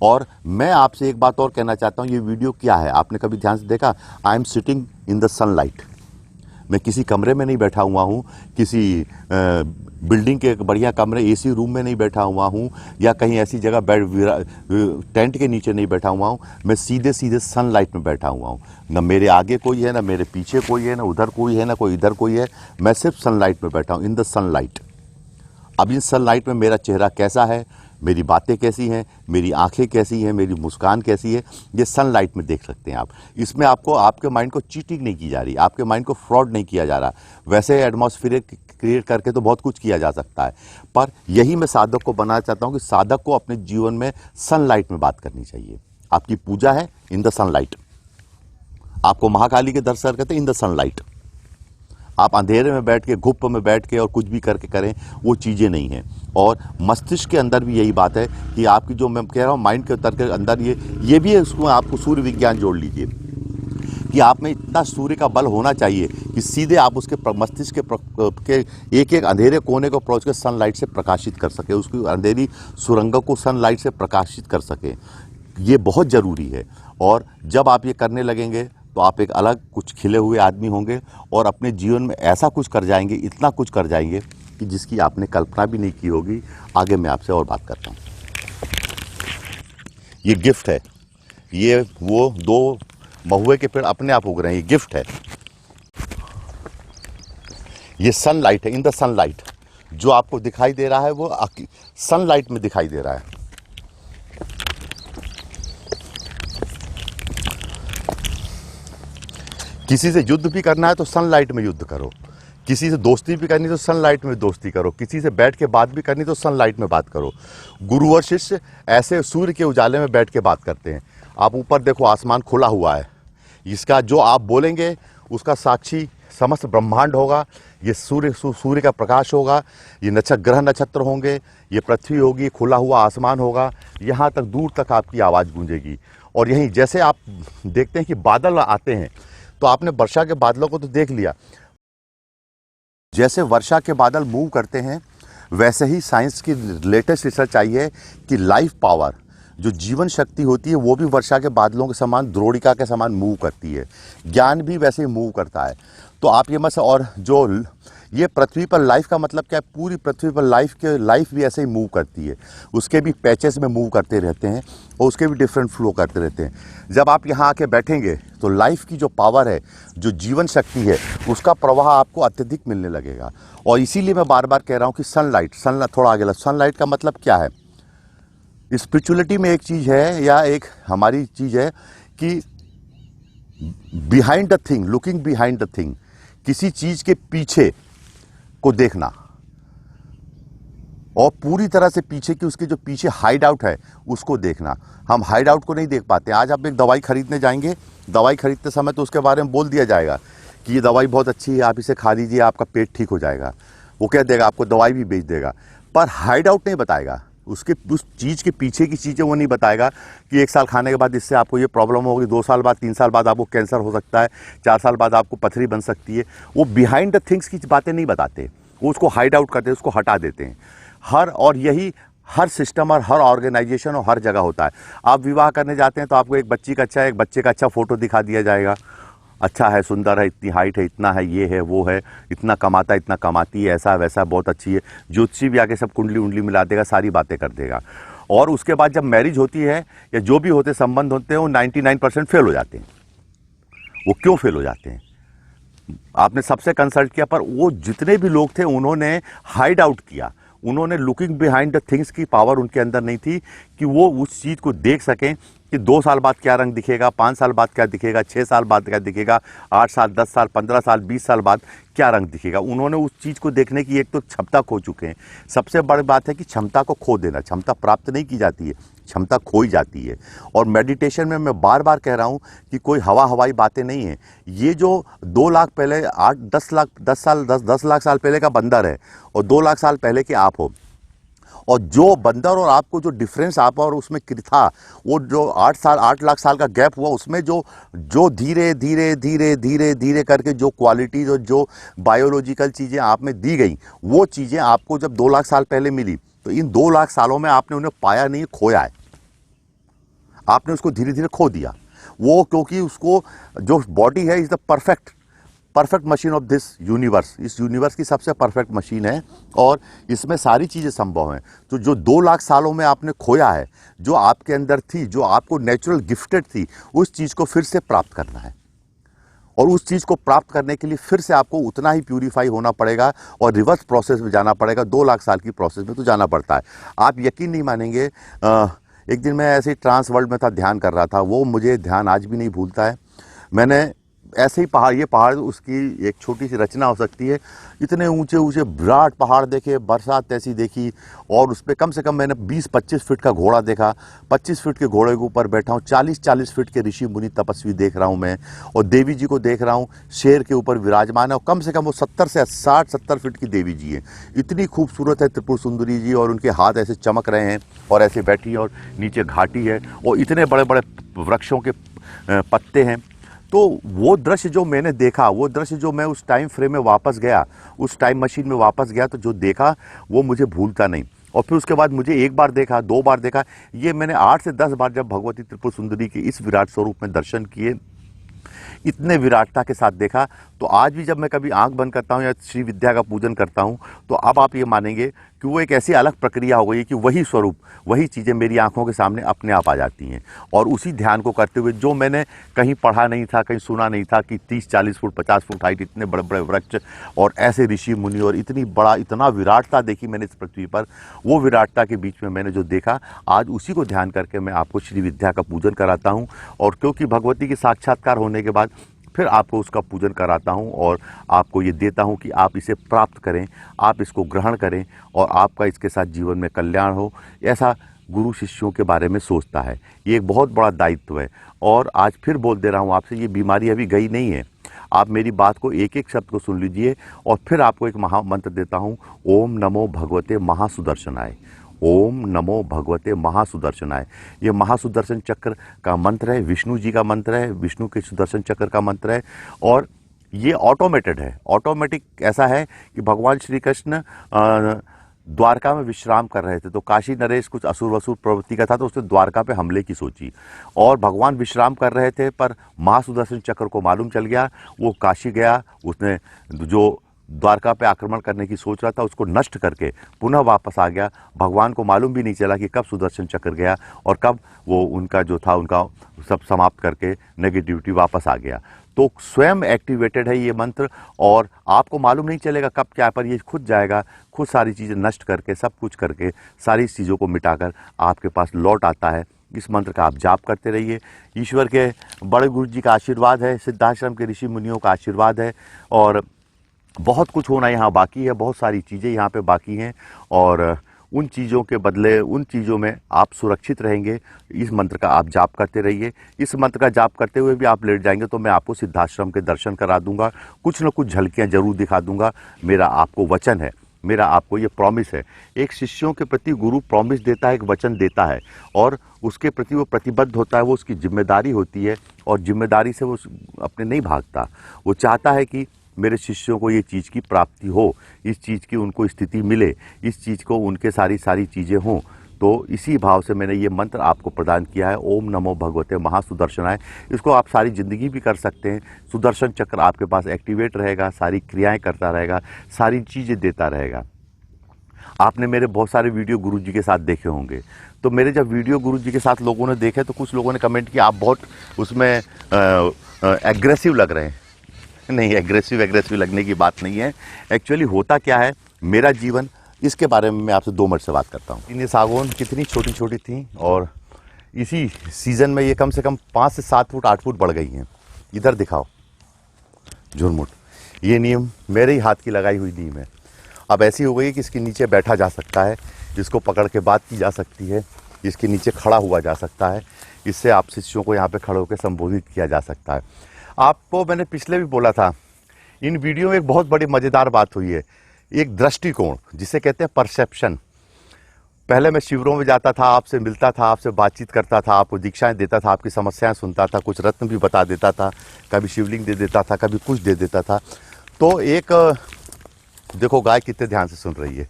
और मैं आपसे एक बात और कहना चाहता हूँ, ये वीडियो क्या है आपने कभी ध्यान से देखा। I am sitting in the sunlight. मैं किसी कमरे में नहीं बैठा हुआ हूँ, किसी बिल्डिंग के बढ़िया कमरे एसी रूम में नहीं बैठा हुआ हूँ, या कहीं ऐसी जगह टेंट के नीचे नहीं बैठा हुआ हूँ। मैं सीधे सनलाइट में बैठा हुआ हूँ। न मेरे आगे कोई है, न मेरे पीछे कोई है, न उधर कोई है, न कोई इधर कोई है। मैं सिर्फ सनलाइट में बैठा हूँ, इन द सनलाइट। अब इन सनलाइट में मेरा चेहरा कैसा है, मेरी बातें कैसी हैं, मेरी आंखें कैसी हैं, मेरी मुस्कान कैसी है, ये सनलाइट में देख सकते हैं आप। इसमें आपको आपके माइंड को चीटिंग नहीं की जा रही, आपके माइंड को फ्रॉड नहीं किया जा रहा। वैसे एटमॉस्फेयर क्रिएट करके तो बहुत कुछ किया जा सकता है, पर यही मैं साधक को बनाना चाहता हूँ कि साधक को अपने जीवन में सनलाइट में बात करनी चाहिए। आपकी पूजा है इन द सनलाइट, आपको महाकाली के दर्शन करते इन द सनलाइट। आप अंधेरे में बैठ के, घुप में बैठ के और कुछ भी करके करें, वो चीज़ें नहीं हैं। और मस्तिष्क के अंदर भी यही बात है कि आपकी जो मैं कह रहा हूँ माइंड के अंदर के अंदर ये भी है, उसको आपको सूर्य विज्ञान जोड़ लीजिए कि आप में इतना सूर्य का बल होना चाहिए कि सीधे आप उसके मस्तिष्क के एक एक अंधेरे कोने को अप्रोच कर सनलाइट से प्रकाशित कर सके, उसकी अंधेरी सुरंगों को सनलाइट से प्रकाशित कर सके। ये बहुत ज़रूरी है। और जब आप ये करने लगेंगे तो आप एक अलग कुछ खिले हुए आदमी होंगे, और अपने जीवन में ऐसा कुछ कर जाएंगे, इतना कुछ कर जाएंगे कि जिसकी आपने कल्पना भी नहीं की होगी। आगे मैं आपसे और बात करता हूँ। ये गिफ्ट है, ये वो 2 महुए के पेड़ अपने आप उग रहे हैं, ये गिफ्ट है। ये सनलाइट है, इन द सनलाइट। जो आपको दिखाई दे रहा है वो सनलाइट में दिखाई दे रहा है। किसी से युद्ध भी करना है तो सनलाइट में युद्ध करो, किसी से दोस्ती भी करनी तो सनलाइट में दोस्ती करो, किसी से बैठ के बात भी करनी तो सनलाइट में बात करो। गुरु और शिष्य ऐसे सूर्य के उजाले में बैठ के बात करते हैं। आप ऊपर देखो, आसमान खुला हुआ है, इसका जो आप बोलेंगे उसका साक्षी समस्त ब्रह्मांड होगा। ये सूर्य का प्रकाश होगा, ये ग्रह नक्षत्र होंगे, ये पृथ्वी होगी, खुला हुआ आसमान होगा, यहाँ तक दूर तक आपकी आवाज़ गूंजेगी। और यहीं जैसे आप देखते हैं कि बादल आते हैं, तो आपने वर्षा के बादलों को तो देख लिया, जैसे वर्षा के बादल मूव करते हैं वैसे ही साइंस की लेटेस्ट रिसर्च आई है कि लाइफ पावर, जो जीवन शक्ति होती है, वो भी वर्षा के बादलों के समान, द्रोणिका के समान मूव करती है। ज्ञान भी वैसे ही मूव करता है। तो आप ये मत, और जो ये पृथ्वी पर लाइफ का मतलब क्या है, पूरी पृथ्वी पर लाइफ भी ऐसे ही मूव करती है। उसके भी पैचेस में मूव करते रहते हैं और उसके भी डिफरेंट फ्लो करते रहते हैं। जब आप यहाँ आके बैठेंगे तो लाइफ की जो पावर है, जो जीवन शक्ति है, उसका प्रवाह आपको अत्यधिक मिलने लगेगा। और इसीलिए मैं बार बार कह रहा हूँ कि सनलाइट थोड़ा आगे सनलाइट का मतलब क्या है। स्पिरिचुअलिटी में एक चीज़ है, या एक हमारी चीज़ है कि behind the thing, looking behind the thing, किसी चीज़ के पीछे को देखना, और पूरी तरह से पीछे की, उसके जो पीछे हाइड आउट है उसको देखना। हम हाइड आउट को नहीं देख पाते। आज आप एक दवाई खरीदने जाएंगे, दवाई खरीदते समय तो उसके बारे में बोल दिया जाएगा कि ये दवाई बहुत अच्छी है, आप इसे खा लीजिए, आपका पेट ठीक हो जाएगा। वो कह देगा, आपको दवाई भी बेच देगा, पर हाइड आउट नहीं बताएगा। उसके उस चीज़ के पीछे की चीज़ें वो नहीं बताएगा कि 1 साल खाने के बाद इससे आपको ये प्रॉब्लम होगी, 2 साल बाद, 3 साल बाद आपको कैंसर हो सकता है, 4 साल बाद आपको पथरी बन सकती है। वो बिहाइंड द थिंग्स की बातें नहीं बताते, वो उसको हाइड आउट करते हैं, उसको हटा देते हैं। और यही हर सिस्टम और हर ऑर्गेनाइजेशन और हर जगह होता है। आप विवाह करने जाते हैं तो आपको एक बच्चे का अच्छा फोटो दिखा दिया जाएगा, अच्छा है, सुंदर है, इतनी हाइट है, इतना है, ये है, वो है, इतना कमाता है, इतना कमाती है, ऐसा वैसा, बहुत अच्छी है। ज्योतिषी भी आके सब कुंडली उंडली मिला देगा, सारी बातें कर देगा। और उसके बाद जब मैरिज होती है या जो भी होते संबंध होते हैं, वो 99% फेल हो जाते हैं। वो क्यों फेल हो जाते हैं? आपने सबसे कंसल्ट किया, पर वो जितने भी लोग थे उन्होंने हाइड आउट किया, उन्होंने लुकिंग बिहाइंड द थिंग्स की पावर उनके अंदर नहीं थी कि वो उस चीज़ को देख सकें कि 2 साल बाद क्या रंग दिखेगा, 5 साल बाद क्या दिखेगा, 6 साल बाद क्या दिखेगा, 8 साल, 10 साल, 15 साल, 20 साल बाद क्या रंग दिखेगा। उन्होंने उस चीज़ को देखने की एक तो क्षमता खो चुके हैं। सबसे बड़ी बात है कि क्षमता को खो देना, क्षमता प्राप्त नहीं की जाती है, क्षमता खोई जाती है। और मेडिटेशन में मैं बार बार कह रहा हूँ कि कोई हवाई बातें नहीं है। ये जो 2 लाख पहले, 10 लाख साल पहले का बंदर है और 2 लाख साल पहले के आप हो, और जो बंदर और आपको जो डिफरेंस आप और उसमें था, वो जो 8 लाख साल का गैप हुआ, उसमें जो धीरे धीरे धीरे धीरे धीरे करके जो क्वालिटीज और जो बायोलॉजिकल चीज़ें आप में दी गई, वो चीज़ें आपको जब 2 लाख साल पहले मिली, तो इन 2 लाख सालों में आपने उन्हें पाया नहीं, खोया है। आपने उसको धीरे धीरे खो दिया। वो क्योंकि उसको जो बॉडी है is the perfect machine of this universe, इस यूनिवर्स की सबसे परफेक्ट मशीन है, और इसमें सारी चीज़ें संभव हैं। तो जो 2 लाख सालों में आपने खोया है, जो आपके अंदर थी, जो आपको नेचुरल गिफ्टेड थी, उस चीज़ को फिर से प्राप्त करना है। और उस चीज़ को प्राप्त करने के लिए फिर से आपको उतना ही प्यूरीफाई होना पड़ेगा और रिवर्स प्रोसेस में जाना पड़ेगा। 2 लाख साल की प्रोसेस में तो जाना पड़ता है। आप यकीन नहीं मानेंगे, एक दिन मैं ऐसे ही ट्रांस वर्ल्ड में था, ध्यान कर रहा था, वो मुझे ध्यान आज भी नहीं भूलता है। मैंने ऐसे ही ये पहाड़ उसकी एक छोटी सी रचना हो सकती है, इतने ऊंचे ऊंचे विराट पहाड़ देखे, बरसात ऐसी देखी, और उस पर कम से कम मैंने 20-25 फीट का घोड़ा देखा। 25 फीट के घोड़े के ऊपर बैठा हूँ, 40-40 फीट के ऋषि मुनि तपस्वी देख रहा हूँ मैं, और देवी जी को देख रहा हूँ, शेर के ऊपर विराजमान है, और कम से कम वो 60 फीट की देवी जी है। इतनी खूबसूरत है त्रिपुर सुंदरी जी, और उनके हाथ ऐसे चमक रहे हैं और ऐसे बैठी है, और नीचे घाटी है, और इतने बड़े बड़े वृक्षों के पत्ते हैं। तो वो दृश्य जो मैंने देखा, वो दृश्य जो मैं उस टाइम फ्रेम में वापस गया, उस टाइम मशीन में वापस गया, तो जो देखा वो मुझे भूलता नहीं। और फिर उसके बाद मुझे 1 बार देखा, 2 बार देखा, ये मैंने 8 से 10 बार जब भगवती त्रिपुर सुंदरी के इस विराट स्वरूप में दर्शन किए, इतने विराटता के साथ देखा, तो आज भी जब मैं कभी आंख बंद करता हूँ या श्री विद्या का पूजन करता हूँ, तो अब आप ये मानेंगे कि वो एक ऐसी अलग प्रक्रिया हो गई है कि वही स्वरूप, वही चीज़ें मेरी आंखों के सामने अपने आप आ जाती हैं। और उसी ध्यान को करते हुए, जो मैंने कहीं पढ़ा नहीं था, कहीं सुना नहीं था कि 30-40 फुट 50 फुट हाइट, इतने बड़े बड़े वृक्ष और ऐसे ऋषि मुनि, और इतना विराटता देखी मैंने इस पृथ्वी पर, वो विराटता के बीच में मैंने जो देखा, आज उसी को ध्यान करके मैं आपको श्री विद्या का पूजन कराता हूँ। और क्योंकि भगवती के साक्षात्कार होने के बाद फिर आपको उसका पूजन कराता हूँ और आपको ये देता हूँ कि आप इसे प्राप्त करें, आप इसको ग्रहण करें और आपका इसके साथ जीवन में कल्याण हो। ऐसा गुरु शिष्यों के बारे में सोचता है। ये एक बहुत बड़ा दायित्व है। और आज फिर बोल दे रहा हूँ आपसे, ये बीमारी अभी गई नहीं है। आप मेरी बात को एक एक शब्द को सुन लीजिए और फिर आपको एक महामंत्र देता हूँ। ओम नमो भगवते महासुदर्शनाय। ओम नमो भगवते महासुदर्शनाय। ये महासुदर्शन चक्र का मंत्र है, विष्णु जी का मंत्र है, विष्णु के सुदर्शन चक्र का मंत्र है। और ये ऑटोमेटेड है, ऑटोमेटिक ऐसा है कि भगवान श्री कृष्ण द्वारका में विश्राम कर रहे थे, तो काशी नरेश कुछ असुर वसुर प्रवृत्ति का था, तो उसने द्वारका पे हमले की सोची और भगवान विश्राम कर रहे थे, पर महासुदर्शन चक्र को मालूम चल गया। वो काशी गया, उसने जो द्वारका पे आक्रमण करने की सोच रहा था उसको नष्ट करके पुनः वापस आ गया। भगवान को मालूम भी नहीं चला कि कब सुदर्शन चक्र गया और कब वो उनका जो था उनका सब समाप्त करके नेगेटिविटी वापस आ गया। तो स्वयं एक्टिवेटेड है ये मंत्र और आपको मालूम नहीं चलेगा कब क्या, पर ये खुद जाएगा, खुद सारी चीज़ें नष्ट करके, सब कुछ करके, सारी चीज़ों को मिटाकर आपके पास लौट आता है। इस मंत्र का आप जाप करते रहिए। ईश्वर के बड़े गुरु जी का आशीर्वाद है, सिद्धाश्रम के ऋषि मुनियों का आशीर्वाद है और बहुत कुछ होना यहाँ बाकी है, बहुत सारी चीज़ें यहाँ पे बाकी हैं और उन चीज़ों के बदले, उन चीज़ों में आप सुरक्षित रहेंगे। इस मंत्र का आप जाप करते रहिए। इस मंत्र का जाप करते हुए भी आप लेट जाएंगे तो मैं आपको सिद्धाश्रम के दर्शन करा दूंगा, कुछ न कुछ झलकियाँ जरूर दिखा दूंगा। मेरा आपको वचन है, मेरा आपको ये प्रॉमिस है। एक शिष्यों के प्रति गुरु प्रॉमिस देता है, एक वचन देता है और उसके प्रति वो प्रतिबद्ध होता है, वो उसकी जिम्मेदारी होती है और जिम्मेदारी से वो अपने नहीं भागता। वो चाहता है कि मेरे शिष्यों को ये चीज़ की प्राप्ति हो, इस चीज़ की उनको स्थिति मिले, इस चीज़ को उनके सारी चीज़ें हों। तो इसी भाव से मैंने ये मंत्र आपको प्रदान किया है, ओम नमो भगवते महासुदर्शनाय। इसको आप सारी ज़िंदगी भी कर सकते हैं। सुदर्शन चक्र आपके पास एक्टिवेट रहेगा, सारी क्रियाएं करता रहेगा, सारी चीज़ें देता रहेगा। आपने मेरे बहुत सारे वीडियो गुरु जी के साथ देखे होंगे, तो मेरे जब वीडियो गुरु जी के साथ लोगों ने देखे तो कुछ लोगों ने कमेंट किया आप बहुत उसमें एग्रेसिव लग रहे हैं। नहीं, एग्रेसिव लगने की बात नहीं है। एक्चुअली होता क्या है, मेरा जीवन, इसके बारे में मैं आपसे 2 मिनट से बात करता हूँ। ये सागौन कितनी छोटी छोटी थी और इसी सीज़न में ये कम से कम 5 से 7 फुट 8 फुट बढ़ गई हैं। इधर दिखाओ झुरमुट। ये नीम मेरे ही हाथ की लगाई हुई नीम है। अब ऐसी हो गई कि इसके नीचे बैठा जा सकता है, इसको पकड़ के बात की जा सकती है, इसके नीचे खड़ा हुआ जा सकता है, इससे आप शिष्यों को यहाँ पे खड़े होकर संबोधित किया जा सकता है। आपको मैंने पिछले भी बोला था, इन वीडियो में एक बहुत बड़ी मज़ेदार बात हुई है, एक दृष्टिकोण जिसे कहते हैं परसेप्शन। पहले मैं शिविरों में जाता था, आपसे मिलता था, आपसे बातचीत करता था, आपको दीक्षाएं देता था, आपकी समस्याएं सुनता था, कुछ रत्न भी बता देता था, कभी शिवलिंग दे देता था, कभी कुछ दे देता था। तो एक देखो गाय कितने ध्यान से सुन रही है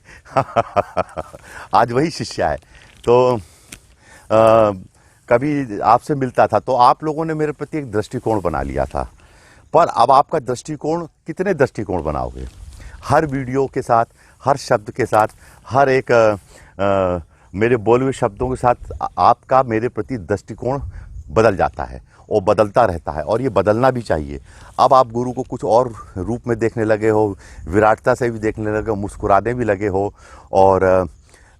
आज वही शिष्या है। तो कभी आपसे मिलता था तो आप लोगों ने मेरे प्रति एक दृष्टिकोण बना लिया था, पर अब आपका दृष्टिकोण, कितने दृष्टिकोण बनाओगे? हर वीडियो के साथ, हर शब्द के साथ, हर एक मेरे बोले हुए शब्दों के साथ आपका मेरे प्रति दृष्टिकोण बदल जाता है और बदलता रहता है और ये बदलना भी चाहिए। अब आप गुरु को कुछ और रूप में देखने लगे हो, विराटता से भी देखने लगे हो, मुस्कुराने भी लगे हो और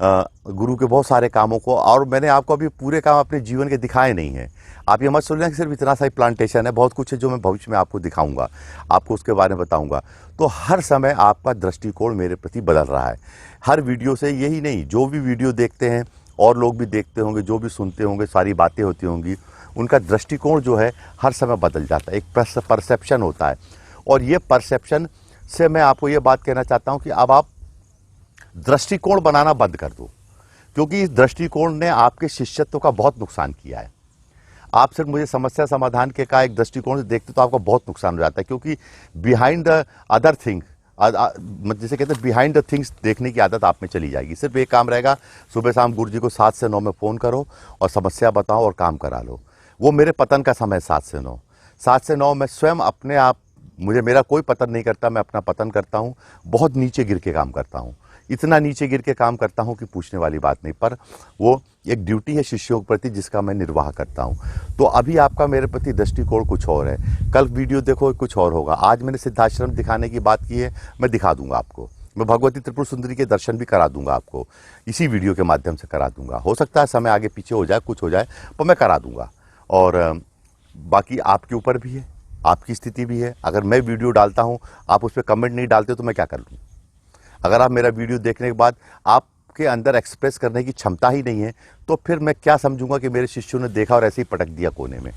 गुरु के बहुत सारे कामों को, और मैंने आपको अभी पूरे काम अपने जीवन के दिखाए नहीं हैं। आप ये मत सोचना कि सिर्फ इतना सा ही प्लांटेशन है, बहुत कुछ है जो मैं भविष्य में आपको दिखाऊंगा, आपको उसके बारे में बताऊंगा। तो हर समय आपका दृष्टिकोण मेरे प्रति बदल रहा है। हर वीडियो से, यही नहीं, जो भी वीडियो देखते हैं और लोग भी देखते होंगे, जो भी सुनते होंगे, सारी बातें होती होंगी, उनका दृष्टिकोण जो है हर समय बदल जाता है। एक परसेप्शन होता है और ये परसेप्शन से मैं आपको ये बात कहना चाहता हूँ कि अब आप दृष्टिकोण बनाना बंद कर दो, क्योंकि इस दृष्टिकोण ने आपके शिष्यत्व का बहुत नुकसान किया है। आप सिर्फ मुझे समस्या समाधान के का एक दृष्टिकोण से देखते तो आपका बहुत नुकसान हो जाता है, क्योंकि बिहाइंड द अदर थिंग, जैसे कहते हैं बिहाइंड द थिंग्स देखने की आदत आप में चली जाएगी। सिर्फ एक काम रहेगा, सुबह शाम गुरु जी को 7 से 9 में फ़ोन करो और समस्या बताओ और काम करा लो। वो मेरे पतन का समय 7 से 9। 7 से 9 मैं स्वयं अपने आप, मेरा कोई पतन नहीं करता, मैं अपना पतन करता हूँ। बहुत नीचे गिर के काम करता हूँ, इतना नीचे गिर के काम करता हूँ कि पूछने वाली बात नहीं, पर वो एक ड्यूटी है शिष्यों के प्रति जिसका मैं निर्वाह करता हूँ। तो अभी आपका मेरे प्रति दृष्टिकोण कुछ और है, कल वीडियो देखो कुछ और होगा। आज मैंने सिद्धाश्रम दिखाने की बात की है, मैं दिखा दूंगा आपको। मैं भगवती त्रिपुर सुंदरी के दर्शन भी करा दूंगा आपको, इसी वीडियो के माध्यम से करा दूंगा। हो सकता है समय आगे पीछे हो जाए, कुछ हो जाए, पर मैं करा दूंगा। और बाकी आपके ऊपर भी है, आपकी स्थिति भी है। अगर मैं वीडियो डालता हूँ, आप उस पर कमेंट नहीं डालते तो मैं क्या कर लूँ? अगर आप मेरा वीडियो देखने के बाद आपके अंदर एक्सप्रेस करने की क्षमता ही नहीं है, तो फिर मैं क्या समझूंगा कि मेरे शिष्यों ने देखा और ऐसे ही पटक दिया कोने में,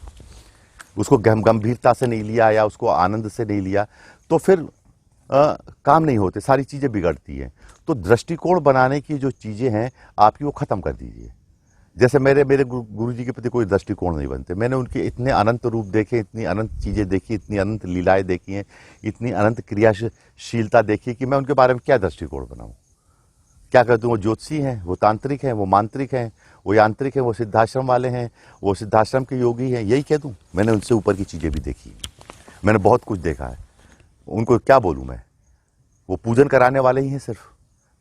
उसको गंभीरता से नहीं लिया या उसको आनंद से नहीं लिया, तो फिर काम नहीं होते, सारी चीज़ें बिगड़ती हैं। तो दृष्टिकोण बनाने की जो चीज़ें हैं आपकी, वो ख़त्म कर दीजिए। जैसे मेरे गुरु जी के प्रति कोई दृष्टिकोण नहीं बनते। मैंने उनके इतने अनंत रूप देखे, इतनी अनंत चीज़ें देखी, इतनी अनंत लीलाएं देखी हैं, इतनी अनंत क्रियाशीलता देखी कि मैं उनके बारे में क्या दृष्टिकोण बनाऊं? क्या कहते हैं, वो ज्योतिषी हैं, वो तांत्रिक हैं, वो मांत्रिक हैं, वो यांत्रिक हैं, वो सिद्धाश्रम वाले हैं, वो सिद्धाश्रम के योगी हैं, यही कह दूं? मैंने उनसे ऊपर की चीज़ें भी देखी, मैंने बहुत कुछ देखा है। उनको क्या बोलूं मैं? वो पूजन कराने वाले ही हैं सिर्फ,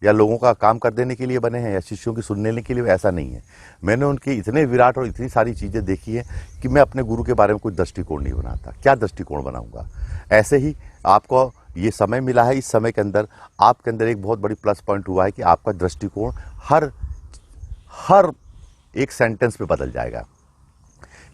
या लोगों का काम कर देने के लिए बने हैं, या शिष्यों की सुन लेने के लिए? ऐसा नहीं है। मैंने उनके इतने विराट और इतनी सारी चीज़ें देखी हैं कि मैं अपने गुरु के बारे में कोई दृष्टिकोण नहीं बनाता। क्या दृष्टिकोण बनाऊंगा? ऐसे ही आपको ये समय मिला है, इस समय के अंदर आपके अंदर एक बहुत बड़ी प्लस पॉइंट हुआ है कि आपका दृष्टिकोण हर एक सेंटेंस पे बदल जाएगा।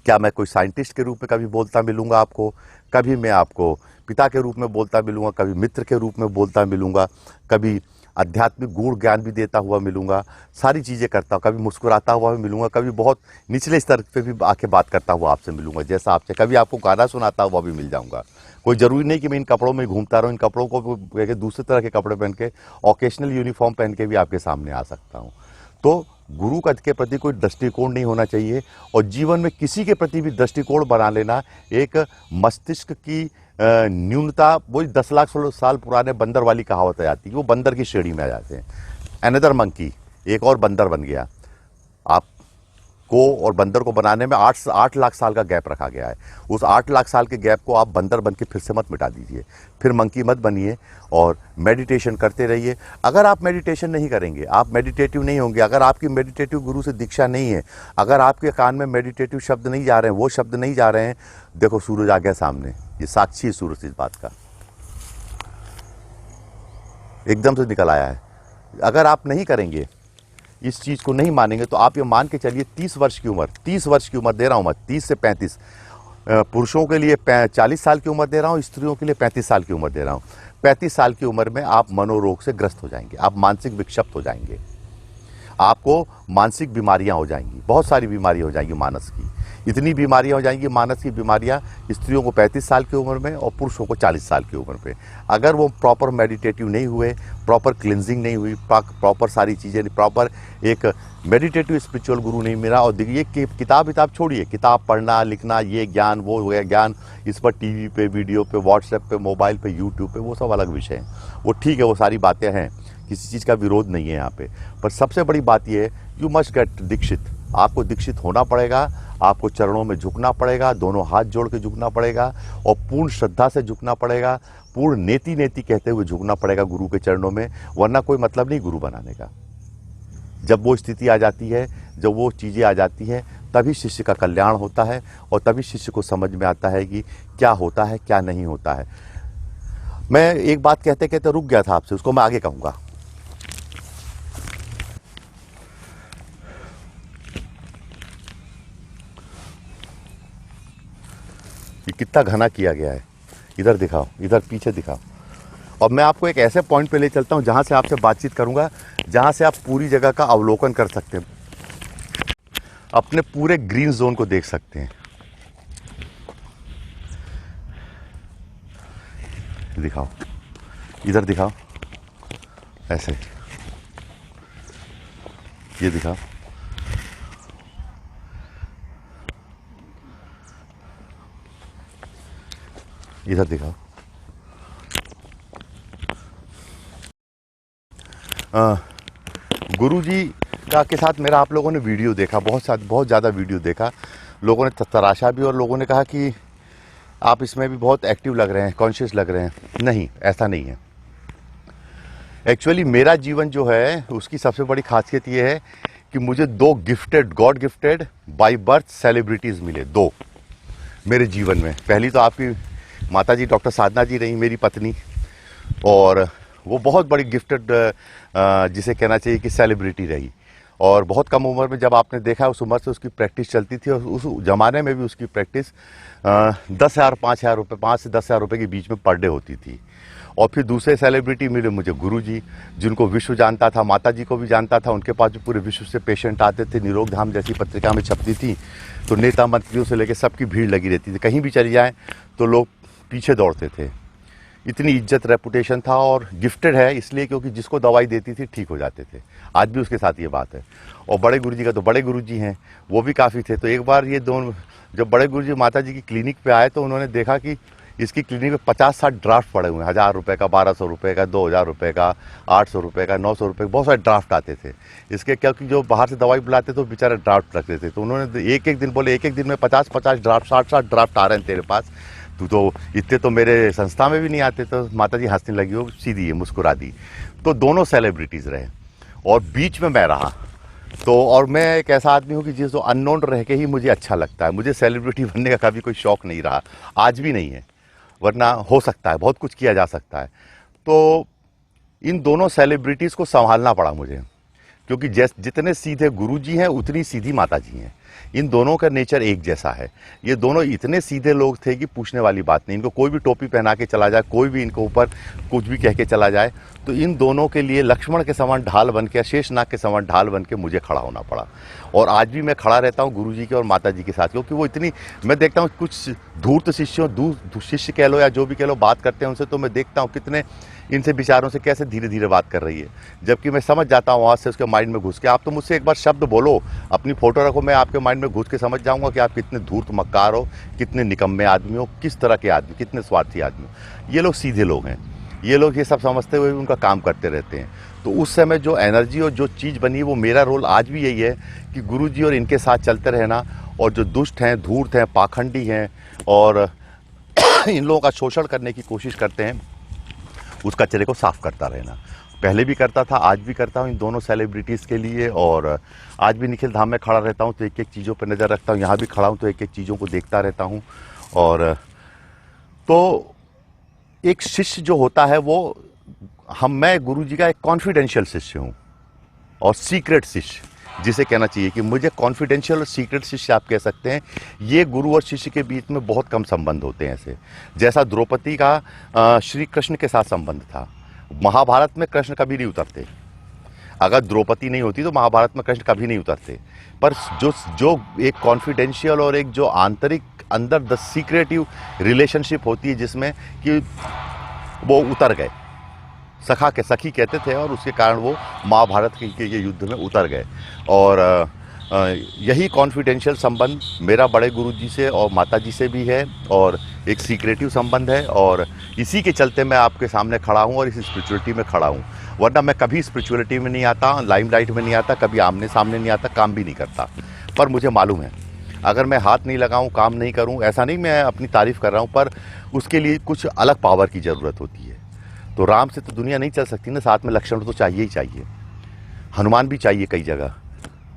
क्या मैं कोई साइंटिस्ट के रूप में कभी बोलता मिलूंगा आपको, कभी मैं आपको पिता के रूप में बोलता मिलूंगा, कभी मित्र के रूप में बोलता मिलूंगा, कभी आध्यात्मिक गुण ज्ञान भी देता हुआ मिलूंगा, सारी चीज़ें करता हूँ, कभी मुस्कुराता हुआ भी मिलूंगा, कभी बहुत निचले स्तर पे भी आके बात करता हुआ आपसे मिलूंगा, जैसा आपसे कभी आपको गाना सुनाता हुआ भी मिल जाऊंगा। कोई ज़रूरी नहीं कि मैं इन कपड़ों में घूमता रहूँ, इन कपड़ों को दूसरे तरह के कपड़े पहन के, ऑकेशनल यूनिफॉर्म पहन के भी आपके सामने आ सकता हूँ। तो गुरु का के प्रति कोई दृष्टिकोण नहीं होना चाहिए, और जीवन में किसी के प्रति भी दृष्टिकोण बना लेना एक मस्तिष्क की न्यूनता, वही 10 लाख साल पुराने बंदर वाली कहावत आ जाती है, वो बंदर की श्रेणी में आ जाते हैं। अनदर मंकी, एक और बंदर बन गया। आपको और बंदर को बनाने में 8 लाख साल का गैप रखा गया है। उस 8 लाख साल के गैप को आप बंदर बन के फिर से मत मिटा दीजिए, फिर मंकी मत बनिए, और मेडिटेशन करते रहिए। अगर आप मेडिटेशन नहीं करेंगे, आप मेडिटेटिव नहीं होंगे, अगर आपकी मेडिटेटिव गुरु से दीक्षा नहीं है, अगर आपके कान में मेडिटेटिव शब्द नहीं जा रहे हैं, वो शब्द नहीं जा रहे हैं, देखो सूरज आ गया सामने, ये साक्षी है सूरज इस बात का, एकदम से निकल आया है। अगर आप नहीं करेंगे, इस चीज़ को नहीं मानेंगे, तो आप ये मान के चलिए 30 वर्ष की उम्र दे रहा हूँ मैं, 30 से 35, पुरुषों के लिए 40 साल की उम्र दे रहा हूँ, स्त्रियों के लिए 35 साल की उम्र दे रहा हूँ। 35 साल की उम्र में आप मनोरोग से ग्रस्त हो जाएंगे, आप मानसिक विक्षिप्त हो जाएंगे, आपको मानसिक बीमारियां हो जाएंगी, बहुत सारी बीमारियां हो जाएंगी मानस की। इतनी बीमारियां हो जाएंगी मानस की बीमारियां, स्त्रियों को 35 साल की उम्र में और पुरुषों को 40 साल की उम्र पे। अगर वो प्रॉपर मेडिटेटिव नहीं हुए, प्रॉपर क्लिनजिंग नहीं हुई, प्रॉपर सारी चीज़ें, प्रॉपर एक मेडिटेटिव स्पिरिचुअल गुरु नहीं मिला, और ये किताब छोड़िए, किताब पढ़ना लिखना, ये ज्ञान वो हो गया ज्ञान, इस पर टीवी पे, वीडियो पे, व्हाट्सएप पे, मोबाइल पे, यूट्यूब पे, वो सब अलग विषय हैं। वो ठीक है, वो सारी बातें हैं, किसी चीज़ का विरोध नहीं है यहाँ पे। पर सबसे बड़ी बात ये है, यू मस्ट गेट दीक्षित। आपको दीक्षित होना पड़ेगा, आपको चरणों में झुकना पड़ेगा, दोनों हाथ जोड़ के झुकना पड़ेगा, और पूर्ण श्रद्धा से झुकना पड़ेगा, पूर्ण नेति नेति कहते हुए झुकना पड़ेगा गुरु के चरणों में, वरना कोई मतलब नहीं गुरु बनाने का। जब वो स्थिति आ जाती है, जब वो चीज़ें आ जाती हैं, तभी शिष्य का कल्याण होता है, और तभी शिष्य को समझ में आता है कि क्या होता है, क्या नहीं होता है। मैं एक बात कहते कहते रुक गया था आपसे, उसको मैं आगे कहूँगा। ये कितना घना किया गया है, इधर दिखाओ, इधर पीछे दिखाओ। और मैं आपको एक ऐसे पॉइंट पे ले चलता हूँ जहाँ से आपसे बातचीत करूँगा, जहाँ से आप पूरी जगह का अवलोकन कर सकते हैं, अपने पूरे ग्रीन जोन को देख सकते हैं। दिखाओ, इधर दिखाओ, ऐसे, ये दिखाओ, इधर दिखाओ। गुरुजी का के साथ मेरा आप लोगों ने वीडियो देखा, बहुत ज़्यादा वीडियो देखा, लोगों ने तराशा भी, और लोगों ने कहा कि आप इसमें भी बहुत एक्टिव लग रहे हैं, कॉन्शियस लग रहे हैं। नहीं, ऐसा नहीं है। एक्चुअली मेरा जीवन जो है, उसकी सबसे बड़ी खासियत ये है कि मुझे 2 gifted, God gifted by birth celebrities मिले, 2 मेरे जीवन में। पहली तो आपकी माता जी डॉक्टर साधना जी रही, मेरी पत्नी, और वो बहुत बड़ी गिफ्टेड, जिसे कहना चाहिए कि सेलिब्रिटी रही। और बहुत कम उम्र में जब आपने देखा उस उम्र से उसकी प्रैक्टिस चलती थी और उस ज़माने में भी उसकी प्रैक्टिस 10,000 5,000 रुपये 5 से 10,000 रुपये के बीच में पर डे होती थी। और फिर दूसरे सेलिब्रिटी मिले मुझे गुरुजी, जिनको विश्व जानता था, माता जी को भी जानता था। उनके पास जो पूरे विश्व से पेशेंट आते थे, निरोग धाम जैसी पत्रिका में छपती थी, तो नेता मंत्रियों से लेकर सबकी भीड़ लगी रहती थी। कहीं भी चली जाएँ तो लोग पीछे दौड़ते थे। इतनी इज्जत रेपुटेशन था और गिफ्टेड है इसलिए क्योंकि जिसको दवाई देती थी ठीक हो जाते थे। आज भी उसके साथ ये बात है। और बड़े गुरुजी का तो बड़े गुरुजी हैं, वो भी काफ़ी थे। तो एक बार ये दोनों जब बड़े गुरुजी माता जी की क्लिनिक पे आए तो उन्होंने देखा कि इसकी क्लिनिक में 50-60 ड्राफ्ट पड़े हुए हैं, 1,000 रुपये का, 1,200 रुपये का, 2,000 रुपये का, 800 रुपये का, 900 रुपये का, बहुत सारे ड्राफ्ट आते थे इसके। क्योंकि जो बाहर से दवाई बुलाते थे वो बेचारे ड्राफ्ट रखते थे। तो उन्होंने एक एक दिन बोले, एक एक दिन में 50-50 ड्राफ्ट, 60-60 ड्राफ्ट आ रहे हैं तेरे पास, तू तो इतने तो मेरे संस्था में भी नहीं आते। तो माता जी हंसने लगी, वो सीधी है, मुस्कुरा दी। तो दोनों सेलिब्रिटीज़ रहे और बीच में मैं रहा। तो और मैं एक ऐसा आदमी हूँ कि जिस अननोन रह के ही मुझे अच्छा लगता है। मुझे सेलिब्रिटी बनने का कभी कोई शौक़ नहीं रहा, आज भी नहीं है, वरना हो सकता है, बहुत कुछ किया जा सकता है। तो इन दोनों सेलिब्रिटीज़ को संभालना पड़ा मुझे, क्योंकि जितने सीधे गुरुजी हैं उतनी सीधी माता जी हैं। इन दोनों का नेचर एक जैसा है। ये दोनों इतने सीधे लोग थे कि पूछने वाली बात नहीं। इनको कोई भी टोपी पहना के चला जाए, कोई भी इनके ऊपर कुछ भी कह के चला जाए, तो इन दोनों के लिए लक्ष्मण के समान ढाल बन के, शेषनाग के समान ढाल बन के मुझे खड़ा होना पड़ा। और आज भी मैं खड़ा रहता हूँ गुरुजी के और माता जी के साथ, क्योंकि वो इतनी, मैं देखता हूँ कुछ धूर्त शिष्य कह लो या जो भी कह लो, बात करते हैं उनसे, तो मैं देखता हूँ कितने इनसे विचारों से कैसे धीरे धीरे बात कर रही है। जबकि मैं समझ जाता हूँ आज से उसके माइंड में घुस के। आप तो मुझसे एक बार शब्द बोलो, अपनी फ़ोटो रखो, मैं आपके माइंड में घुस के समझ जाऊँगा कि आप कितने धूर्त मक्कार हो, कितने निकम्मे आदमी हो, किस तरह के आदमी, कितने स्वार्थी आदमी हो। ये लोग सीधे लोग हैं। ये लोग ये सब समझते हुए उनका काम करते रहते हैं। तो उस समय जो एनर्जी और जो चीज़ बनी, वो मेरा रोल आज भी यही है कि गुरुजी और इनके साथ चलते रहना, और जो दुष्ट हैं, धूर्त हैं, पाखंडी हैं और इन लोगों का शोषण करने की कोशिश करते हैं, उस कचरे को साफ करता रहना। पहले भी करता था, आज भी करता हूँ इन दोनों सेलिब्रिटीज़ के लिए। और आज भी निखिल धाम में खड़ा रहता हूँ तो एक एक चीज़ों पर नज़र रखता हूँ। यहाँ भी खड़ा हूँ तो एक एक चीज़ों को देखता रहता हूँ। और तो एक शिष्य जो होता है वो मैं गुरुजी का एक कॉन्फिडेंशियल शिष्य हूँ और सीक्रेट शिष्य जिसे कहना चाहिए कि मुझे कॉन्फिडेंशियल और सीक्रेट शिष्य आप कह सकते हैं। ये गुरु और शिष्य के बीच में बहुत कम संबंध होते हैं ऐसे, जैसा द्रौपदी का श्री कृष्ण के साथ संबंध था। महाभारत में कृष्ण कभी नहीं उतरते, अगर द्रौपदी नहीं होती तो महाभारत में कृष्ण कभी नहीं उतरते। पर जो एक कॉन्फिडेंशियल और एक जो आंतरिक अंदर द सीक्रेटिव रिलेशनशिप होती है, जिसमें कि वो उतर गए, सखी कहते थे, और उसके कारण वो महाभारत के युद्ध में उतर गए। और यही कॉन्फिडेंशियल संबंध मेरा बड़े गुरुजी से और माता जी से भी है, और एक सीक्रेटिव संबंध है। और इसी के चलते मैं आपके सामने खड़ा हूँ और इस स्पिरिचुअलिटी में खड़ा हूँ। वरना मैं कभी स्पिरिचुअलिटी में नहीं आता, लाइमलाइट में नहीं आता, कभी आमने सामने नहीं आता, काम भी नहीं करता। पर मुझे मालूम है, अगर मैं हाथ नहीं लगाऊं, काम नहीं करूं, ऐसा नहीं मैं अपनी तारीफ़ कर रहा हूं, पर उसके लिए कुछ अलग पावर की ज़रूरत होती है। तो राम से तो दुनिया नहीं चल सकती ना, साथ में लक्ष्मण तो चाहिए ही चाहिए, हनुमान भी चाहिए कई जगह,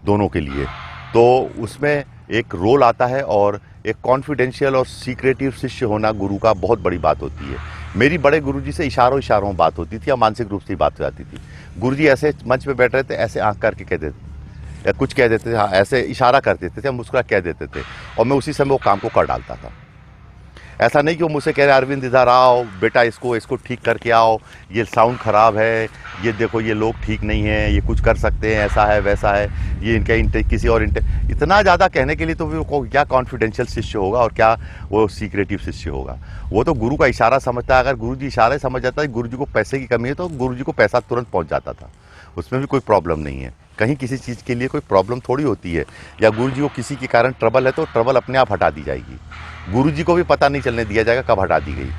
दोनों के लिए। तो उसमें एक रोल आता है, और एक कॉन्फिडेंशियल और सीक्रेटिव शिष्य होना गुरु का बहुत बड़ी बात होती है। मेरी बड़े गुरुजी से इशारों में बात होती थी, या मानसिक रूप से ही बात हो जाती थी। गुरुजी ऐसे मंच पे बैठ रहे थे, ऐसे आंख करके कह देते, या कुछ कह देते थे, हाँ ऐसे इशारा कर देते थे, मुस्कुरा कह देते थे, और मैं उसी समय वो काम को कर डालता था। ऐसा नहीं कि वो मुझसे कह रहे अरविंद इधर आओ बेटा, इसको ठीक करके आओ, ये साउंड ख़राब है, ये देखो ये लोग ठीक नहीं है, ये कुछ कर सकते हैं, ऐसा है वैसा है, ये इनका किसी और इतना ज़्यादा कहने के लिए तो वो क्या कॉन्फिडेंशियल शिष्य होगा और क्या वो सीक्रेटिव शिष्य होगा। वो तो गुरु का इशारा समझता है। अगर गुरु जी इशारे समझ जाता है, गुरु जी को पैसे की कमी है तो गुरु जी को पैसा तुरंत पहुँच जाता था, उसमें भी कोई प्रॉब्लम नहीं है। कहीं किसी चीज़ के लिए कोई प्रॉब्लम थोड़ी होती है, या गुरु जी को किसी के कारण ट्रबल है तो ट्रबल अपने आप हटा दी जाएगी, गुरु जी को भी पता नहीं चलने दिया जाएगा कब हटा दी गई।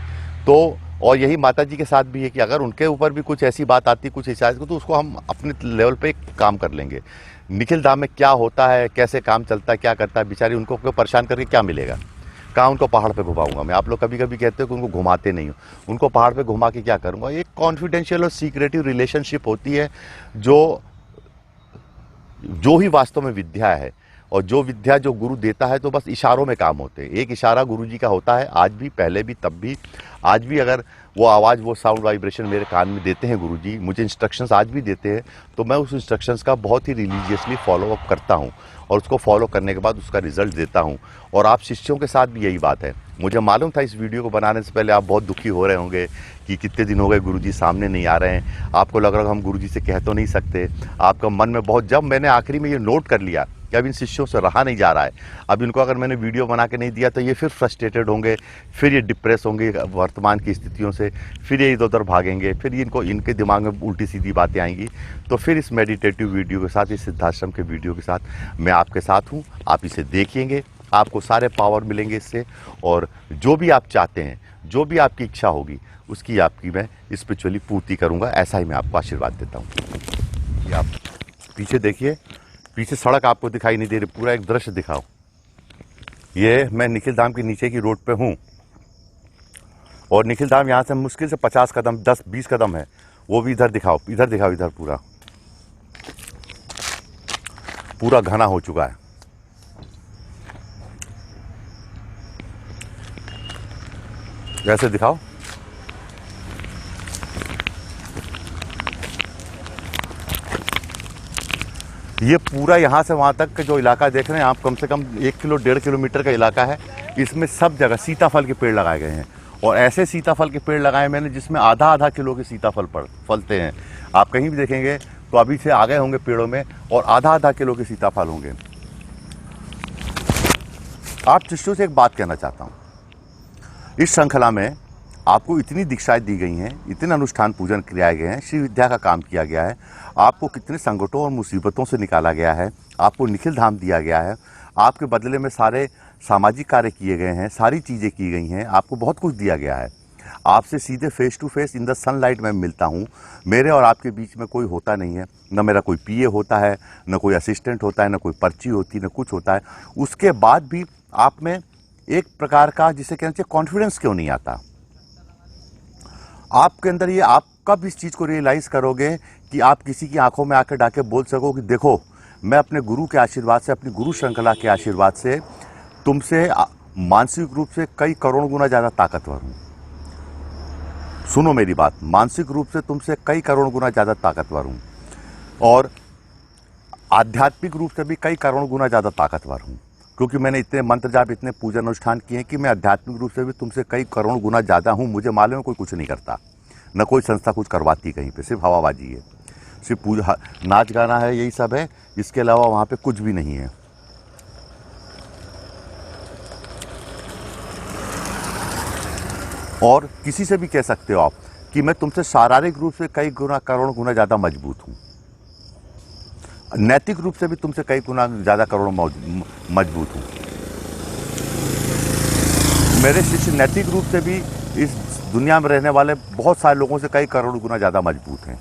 तो और यही माता जी के साथ भी है कि अगर उनके ऊपर भी कुछ ऐसी बात आती, कुछ हिसाब को, तो उसको हम अपने लेवल पे काम कर लेंगे। निखिल धाम में क्या होता है, कैसे काम चलता है, क्या करता है, बेचारी उनको परेशान करके क्या मिलेगा। कहाँ उनको पहाड़ पे घुमाऊंगा मैं। आप लोग कभी कभी कहते हो कि उनको घुमाते नहीं हो, उनको पहाड़ पे घुमा के क्या करूँगा। एक कॉन्फिडेंशियल और सीक्रेटिव रिलेशनशिप होती है, जो ही वास्तव में विद्या है, और जो विद्या जो गुरु देता है तो बस इशारों में काम होते हैं। एक इशारा गुरु जी का होता है, आज भी, पहले भी, तब भी, आज भी। अगर वो आवाज़, वो साउंड वाइब्रेशन मेरे कान में देते हैं गुरु जी, मुझे इंस्ट्रक्शंस आज भी देते हैं, तो मैं उस इंस्ट्रक्शंस का बहुत ही रिलीजियसली फॉलो अप करता हूँ और उसको फॉलो करने के बाद उसका रिजल्ट देता हूँ। और आप शिष्यों के साथ भी यही बात है। मुझे मालूम था इस वीडियो को बनाने से पहले आप बहुत दुखी हो रहे होंगे कि कितने दिन हो गए गुरुजी सामने नहीं आ रहे हैं, आपको लग रहा है हम गुरुजी से कह तो नहीं सकते, आपका मन में बहुत। जब मैंने आखिरी में ये नोट कर लिया कि अब इन शिष्यों से रहा नहीं जा रहा है, अब इनको अगर मैंने वीडियो बना के नहीं दिया तो ये फिर फ्रस्ट्रेटेड होंगे, फिर ये डिप्रेस होंगे वर्तमान की स्थितियों से, फिर ये इधर उधर भागेंगे, फिर इनको इनके दिमाग में उल्टी सीधी बातें आएंगी। तो फिर इस मेडिटेटिव वीडियो के साथ, इस सिद्धाश्रम के वीडियो के साथ मैं आपके साथ हूँ। आप इसे देखिएंगे, आपको सारे पावर मिलेंगे इससे, और जो भी आप चाहते हैं, जो भी आपकी इच्छा होगी, उसकी आपकी मैं स्पिरिचुअली पूर्ति करूँगा। ऐसा ही मैं आपको आशीर्वाद देता हूँ। ये आप पीछे देखिए, पीछे सड़क आपको दिखाई नहीं दे रही, पूरा एक दृश्य दिखाओ। ये मैं निखिल धाम के नीचे की रोड पे हूँ और निखिल धाम यहाँ से मुश्किल से 50 कदम, 10-20 कदम है। वो भी इधर दिखाओ, इधर दिखाओ, इधर पूरा घना हो चुका है। जैसे दिखाओ, ये पूरा यहाँ से वहाँ तक का जो इलाका देख रहे हैं आप, कम से कम 1-1.5 किलोमीटर का इलाका है। इसमें सब जगह सीताफल के पेड़ लगाए गए हैं, और ऐसे सीताफल के पेड़ लगाए मैंने जिसमें आधा किलो के सीताफल फलते हैं। आप कहीं भी देखेंगे तो अभी से आ गए होंगे पेड़ों में, और आधा किलो के सीताफल होंगे। आप शिष्यों से एक बात कहना चाहता हूँ, इस श्रृंखला में आपको इतनी दीक्षाएं दी गई हैं, इतने अनुष्ठान पूजन किए गए हैं, श्री विद्या का काम किया गया है, आपको कितने संकटों और मुसीबतों से निकाला गया है, आपको निखिल धाम दिया गया है, आपके बदले में सारे सामाजिक कार्य किए गए हैं, सारी चीज़ें की गई हैं, आपको बहुत कुछ दिया गया है। आपसे सीधे face to face in the sunlight में मिलता हूँ। मेरे और आपके बीच में कोई होता नहीं है, न मेरा कोई पीए होता है, न कोई असिस्टेंट होता है, न कोई पर्ची होती, न कुछ होता है। उसके बाद भी आप में एक प्रकार का, जिसे कहना चाहिए, कॉन्फिडेंस क्यों नहीं आता आपके अंदर? ये आप कब इस चीज़ को रियलाइज़ करोगे कि आप किसी की आंखों में आकर डाके बोल सको कि देखो, मैं अपने गुरु के आशीर्वाद से, अपनी गुरु श्रृंखला के आशीर्वाद से तुमसे मानसिक रूप से कई करोड़ गुना ज़्यादा ताकतवर हूँ। सुनो मेरी बात, मानसिक रूप से तुमसे कई करोड़ गुना ज़्यादा ताकतवर हूँ, और आध्यात्मिक रूप से भी कई करोड़ गुना ज़्यादा ताकतवर हूँ, क्योंकि मैंने इतने मंत्र जाप, इतने पूजन अनुष्ठान किए हैं कि मैं आध्यात्मिक रूप से भी तुमसे कई करोड़ गुना ज़्यादा हूँ। मुझे मालूम है कोई कुछ नहीं करता, न कोई संस्था कुछ करवाती कहीं पे, सिर्फ हवाबाजी है, सिर्फ पूजा, नाच गाना है, यही सब है। इसके अलावा वहाँ पे कुछ भी नहीं है। और किसी से भी कह सकते हो आप कि मैं तुमसे शारीरिक रूप से कई गुना, करोड़ गुना ज़्यादा मजबूत हूँ, नैतिक रूप से भी तुमसे कई गुना ज़्यादा करोड़ मजबूत हूँ। मेरे शिष्य नैतिक रूप से भी इस दुनिया में रहने वाले बहुत सारे लोगों से कई करोड़ गुना ज़्यादा मजबूत हैं।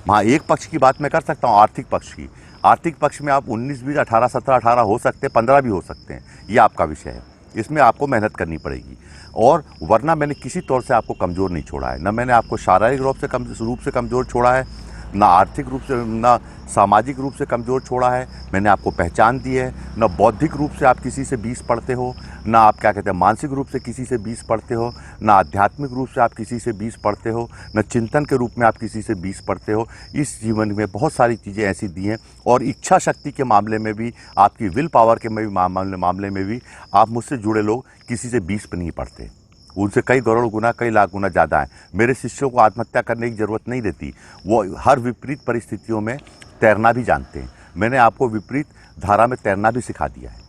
वहाँ एक पक्ष की बात मैं कर सकता हूँ, आर्थिक पक्ष की। आर्थिक पक्ष में आप 19, 20, 18, 17, 18 हो सकते हैं, 15 भी हो सकते हैं, ये आपका विषय है। इसमें आपको मेहनत करनी पड़ेगी, और वरना मैंने किसी तौर से आपको कमज़ोर नहीं छोड़ा है। न मैंने आपको शारीरिक रूप से कमज़ोर छोड़ा है, ना आर्थिक रूप से, ना सामाजिक रूप से कमज़ोर छोड़ा है। मैंने आपको पहचान दी है। न बौद्धिक रूप से आप किसी से 20 पढ़ते हो, ना आप क्या कहते हैं मानसिक रूप से किसी से 20 पढ़ते हो, ना आध्यात्मिक रूप से आप किसी से 20 पढ़ते हो, न चिंतन के रूप में आप किसी से 20 पढ़ते हो। इस जीवन में बहुत सारी चीज़ें ऐसी दी हैं, और इच्छा शक्ति के मामले में भी, आपकी विल पावर के मामले में भी आप मुझसे जुड़े लोग किसी से 20 पर नहीं पढ़ते, उनसे कई करोड़ गुना, कई लाख गुना ज़्यादा है। मेरे शिष्यों को आत्महत्या करने की ज़रूरत नहीं रहती, वो हर विपरीत परिस्थितियों में तैरना भी जानते हैं। मैंने आपको विपरीत धारा में तैरना भी सिखा दिया है,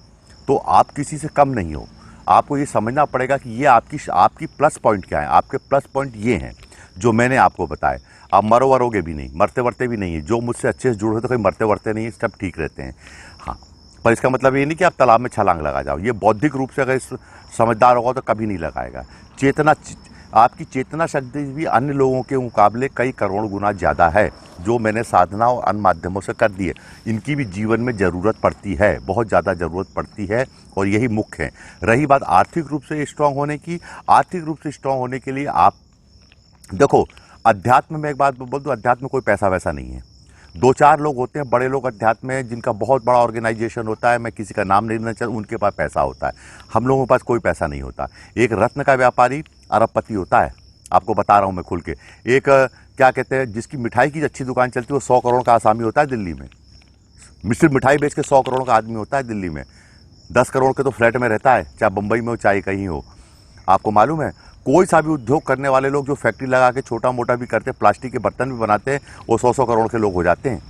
तो आप किसी से कम नहीं हो। आपको ये समझना पड़ेगा कि ये आपकी प्लस पॉइंट क्या है। आपके प्लस पॉइंट ये हैं जो मैंने आपको बताए। आप मरोगे भी नहीं, मरते वरते भी नहीं है। जो मुझसे अच्छे से जुड़े तो कोई मरते वरते नहीं है, सब ठीक रहते हैं। हाँ, पर इसका मतलब ये नहीं कि आप तालाब में छलांग लगा जाओ। ये बौद्धिक रूप से अगर समझदार होगा तो कभी नहीं लगाएगा। आपकी चेतना शक्ति भी अन्य लोगों के मुकाबले कई करोड़ गुना ज़्यादा है, जो मैंने साधना और अन्य माध्यमों से कर दी है। इनकी भी जीवन में ज़रूरत पड़ती है, बहुत ज़्यादा ज़रूरत पड़ती है, और यही मुख्य है। रही बात आर्थिक रूप से स्ट्रांग होने की, आर्थिक रूप से स्ट्रांग होने के लिए आप देखो, अध्यात्म में एक बात बोल दूँ, अध्यात्म में कोई पैसा वैसा नहीं है। दो चार लोग होते हैं बड़े लोग अध्यात्म में, जिनका बहुत बड़ा ऑर्गेनाइजेशन होता है, मैं किसी का नाम नहीं लेना चाहता, उनके पास पैसा होता है। हम लोगों के पास कोई पैसा नहीं होता। एक रत्न का व्यापारी अरबपति होता है, आपको बता रहा हूँ मैं खुल के। एक क्या कहते हैं, जिसकी मिठाई की अच्छी दुकान चलती है, वो 100 करोड़ का आसामी होता है दिल्ली में। सिर्फ मिठाई बेच के 100 करोड़ का आदमी होता है दिल्ली में। 10 करोड़ के तो फ्लैट में रहता है, चाहे बम्बई में हो चाहे कहीं हो। आपको मालूम है, कोई सा भी उद्योग करने वाले लोग जो फैक्ट्री लगा के छोटा मोटा भी करते हैं, प्लास्टिक के बर्तन भी बनाते हैं, वो 100-100 करोड़ के लोग हो जाते हैं।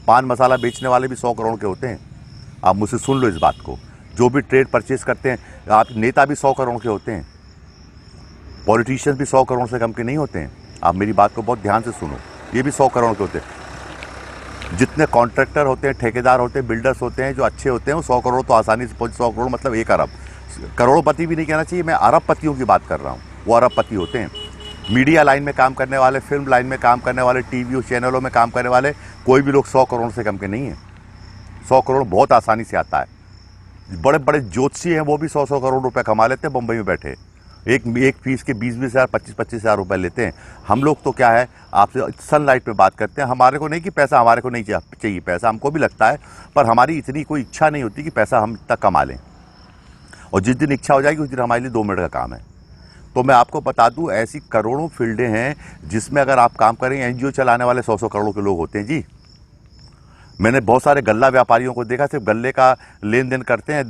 पान मसाला बेचने वाले भी 100 करोड़ के होते हैं। आप मुझसे सुन लो इस बात को। जो भी ट्रेड परचेज करते हैं, आप नेता भी 100 करोड़ के होते हैं। पॉलिटिशियंस भी 100 करोड़ से कम के नहीं होते हैं। आप मेरी बात को बहुत ध्यान से सुनो, ये भी 100 करोड़ के होते हैं। जितने कॉन्ट्रैक्टर होते हैं, ठेकेदार होते हैं, बिल्डर्स होते हैं, जो अच्छे होते हैं, वो 100 करोड़ तो आसानी से पहुँच। 100 करोड़ मतलब 1 अरब। करोड़पति भी नहीं कहना चाहिए, मैं अरबपतियों की बात कर रहा हूँ। वो अरबपति होते हैं। मीडिया लाइन में काम करने वाले, फिल्म लाइन में काम करने वाले, टीवी चैनलों में काम करने वाले, कोई भी लोग 100 करोड़ से कम के नहीं है। 100 करोड़ बहुत आसानी से आता है। बड़े बड़े ज्योतिषी हैं, वो भी 100-100 करोड़ रुपए कमा लेते हैं बम्बई में बैठे। एक फीस के 20-20 हज़ार, 25-25 हज़ार रुपये लेते हैं। हम लोग तो क्या है, आपसे सनलाइट पे बात करते हैं। हमारे को नहीं कि पैसा हमारे को नहीं चाहिए, पैसा हमको भी लगता है, पर हमारी इतनी कोई इच्छा नहीं होती कि पैसा हम इतना कमा लें। और जिस दिन इच्छा हो जाएगी उस दिन हमारे लिए 2 मिनट का काम है। तो मैं आपको बता दूं, ऐसी करोड़ों फील्डें हैं जिसमें अगर आप काम करें, एनजीओ चलाने वाले 100-100 करोड़ के लोग होते हैं जी। मैंने बहुत सारे गल्ला व्यापारियों को देखा, सिर्फ गल्ले का लेन देन करते हैं,